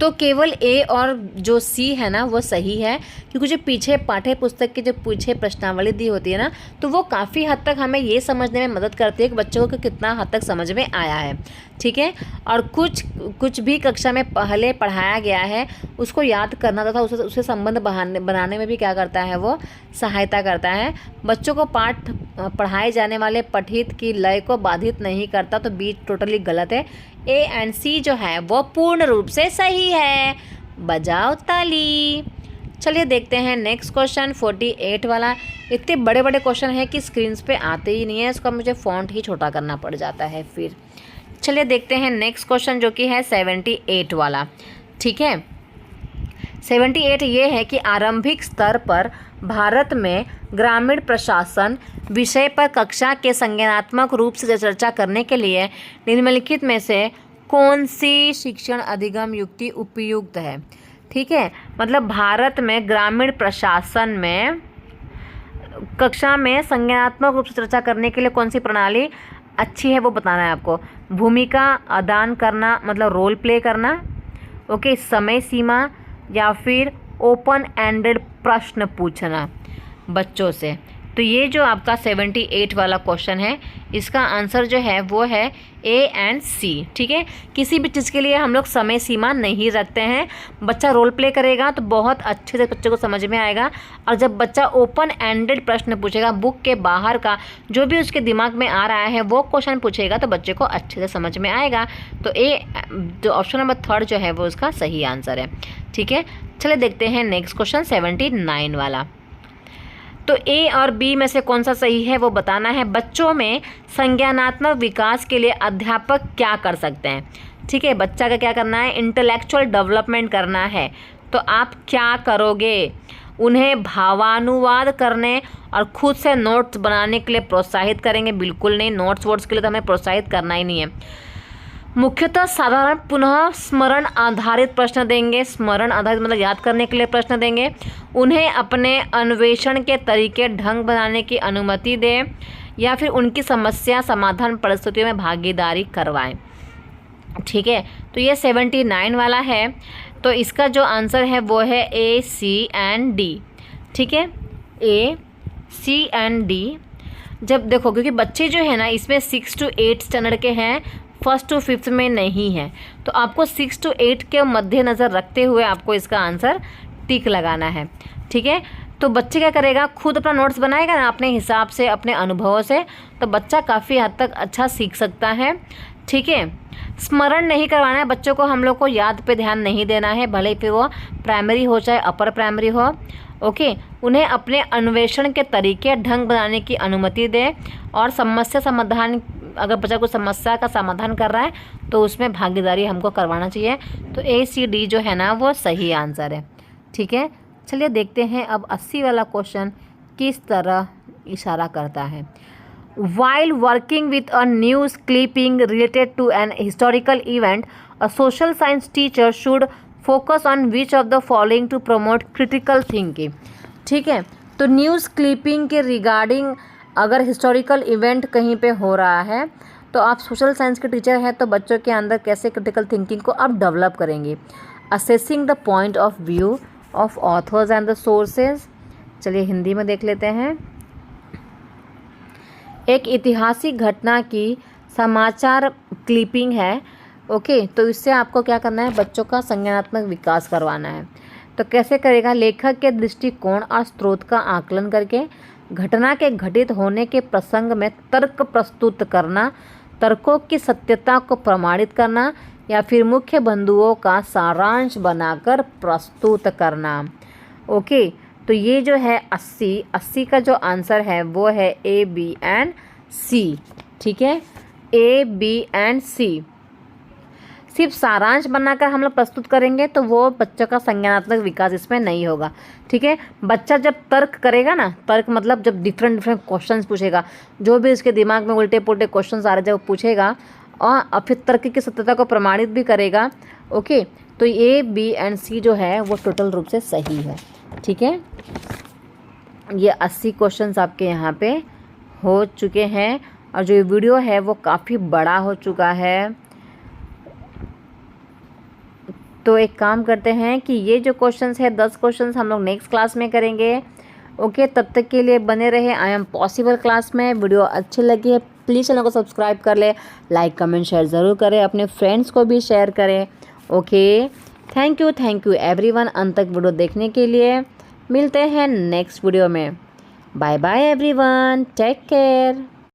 तो केवल ए और जो सी है ना वो सही है, क्योंकि जो पीछे पाठ्य पुस्तक की जो पीछे प्रश्नावली दी होती है ना, तो वो काफ़ी हद तक हमें ये समझने में मदद करती है कि बच्चों को कितना हद तक समझ में आया है। ठीक है, और कुछ भी कक्षा में पहले पढ़ाया गया है उसको याद करना तथा उसे संबंध बनाने में भी क्या करता है, वो सहायता करता है। बच्चों को पाठ पढ़ाए जाने वाले पठित की लय को बाधित नहीं करता, तो बी टोटली गलत है। ए एंड सी जो है वो पूर्ण रूप से सही है। बजाओ ताली। चलिए देखते हैं नेक्स्ट क्वेश्चन 48 वाला। इतने बड़े बड़े क्वेश्चन है कि स्क्रीन पे आते ही नहीं है, इसका मुझे फ़ॉन्ट ही छोटा करना पड़ जाता है फिर। चलिए देखते हैं नेक्स्ट क्वेश्चन जो कि है 78 वाला। ठीक है, 78 ये है कि आरंभिक स्तर पर भारत में ग्रामीण प्रशासन विषय पर कक्षा के संज्ञानात्मक रूप से चर्चा करने के लिए निम्नलिखित में से कौन सी शिक्षण अधिगम युक्ति उपयुक्त है? ठीक है, मतलब भारत में ग्रामीण प्रशासन में कक्षा में संज्ञानात्मक रूप से चर्चा करने के लिए कौन सी प्रणाली अच्छी है वो बताना है आपको। भूमिका अदान करना मतलब रोल प्ले करना, ओके, समय सीमा, या फिर ओपन एंडेड प्रश्न पूछना बच्चों से। तो ये जो आपका 78 वाला क्वेश्चन है इसका आंसर जो है वो है ए एंड सी। ठीक है, किसी भी चीज़ के लिए हम लोग समय सीमा नहीं रखते हैं। बच्चा रोल प्ले करेगा तो बहुत अच्छे से बच्चे को समझ में आएगा, और जब बच्चा ओपन एंडेड प्रश्न पूछेगा, बुक के बाहर का जो भी उसके दिमाग में आ रहा है वो क्वेश्चन पूछेगा, तो बच्चे को अच्छे से समझ में आएगा। तो ए जो ऑप्शन नंबर 3 जो है वो उसका सही आंसर है। ठीक है, चलिए देखते हैं नेक्स्ट क्वेश्चन 79 वाला। तो ए और बी में से कौन सा सही है वो बताना है। बच्चों में संज्ञानात्मक विकास के लिए अध्यापक क्या कर सकते हैं? ठीक है, बच्चा का क्या करना है, इंटेलेक्चुअल डेवलपमेंट करना है। तो आप क्या करोगे? उन्हें भावानुवाद करने और खुद से नोट्स बनाने के लिए प्रोत्साहित करेंगे? बिल्कुल नहीं, नोट्स वोट्स के लिए तो हमें प्रोत्साहित करना ही नहीं है। मुख्यतः साधारण पुनः स्मरण आधारित प्रश्न देंगे। स्मरण आधारित मतलब याद करने के लिए प्रश्न देंगे। उन्हें अपने अन्वेषण के तरीके ढंग बनाने की अनुमति दें या फिर उनकी समस्या समाधान परिस्थितियों में भागीदारी करवाएं। ठीक है, तो ये 79 वाला है। तो इसका जो आंसर है वो है A, C and D। ठीक है, A, C and D। जब देखो, क्योंकि बच्चे जो है ना इसमें 6 to 8 स्टैंडर्ड के हैं, 1st to 5th में नहीं है, तो आपको 6 to 8 के मद्देनज़र रखते हुए आपको इसका आंसर टिक लगाना है। ठीक है, तो बच्चे क्या करेगा, खुद अपना नोट्स बनाएगा ना अपने हिसाब से, अपने अनुभवों से, तो बच्चा काफ़ी हद तक अच्छा सीख सकता है। ठीक है, स्मरण नहीं करवाना है बच्चों को, हम लोग को याद पे ध्यान नहीं देना है, भले फिर वो प्राइमरी हो चाहे अपर प्राइमरी हो। ओके, उन्हें अपने अन्वेषण के तरीके ढंग बनाने की अनुमति दें और समस्या समाधान, अगर बच्चा कोई समस्या का समाधान कर रहा है तो उसमें भागीदारी हमको करवाना चाहिए। तो ACD जो है ना वो सही आंसर है। ठीक है, चलिए देखते हैं अब 80 वाला क्वेश्चन किस तरह इशारा करता है। While working with a news clipping related to an historical event, a social science teacher should focus on which of the following to promote critical thinking। ठीक है, तो न्यूज़ क्लिपिंग के रिगार्डिंग अगर हिस्टोरिकल इवेंट कहीं पे हो रहा है तो आप सोशल साइंस के टीचर हैं, तो बच्चों के अंदर कैसे क्रिटिकल थिंकिंग को आप डेवलप करेंगे। Assessing the point of view of authors and the sources. चलिए हिंदी में देख लेते हैं। एक ऐतिहासिक घटना की समाचार क्लिपिंग है। ओके, तो इससे आपको क्या करना है, बच्चों का संज्ञानात्मक विकास करवाना है। तो कैसे करेगा, लेखक के दृष्टिकोण और स्रोत का आकलन करके घटना के घटित होने के प्रसंग में तर्क प्रस्तुत करना, तर्कों की सत्यता को प्रमाणित करना या फिर मुख्य बिंदुओं का सारांश बनाकर प्रस्तुत करना। ओके, तो ये जो है 80 का जो आंसर है वो है A, B and C। ठीक है, A, B and C। सिर्फ सारांश बनाकर हम लोग प्रस्तुत करेंगे तो वो बच्चों का संज्ञानात्मक विकास इसमें नहीं होगा। ठीक है, बच्चा जब तर्क करेगा ना, तर्क मतलब जब डिफरेंट क्वेश्चंस पूछेगा, जो भी उसके दिमाग में उल्टे पुल्टे क्वेश्चंस आ रहे जब पूछेगा और फिर तर्क की सत्यता को प्रमाणित भी करेगा। ओके, तो A, B and C जो है वो टोटल रूप से सही है। ठीक है, ये 80 क्वेश्चंस आपके यहाँ पे हो चुके हैं और जो वीडियो है वो काफ़ी बड़ा हो चुका है। तो एक काम करते हैं कि ये जो क्वेश्चंस है 10 क्वेश्चंस हम लोग नेक्स्ट क्लास में करेंगे। ओके, तब तक के लिए बने रहे आई एम पॉसिबल क्लास में। वीडियो अच्छी लगी है प्लीज़ चैनल को सब्सक्राइब कर ले, लाइक कमेंट शेयर ज़रूर करें, अपने फ्रेंड्स को भी शेयर करें। ओके, थैंक यू एवरीवन अंत तक वीडियो देखने के लिए। मिलते हैं नेक्स्ट वीडियो में। Bye bye everyone, take care.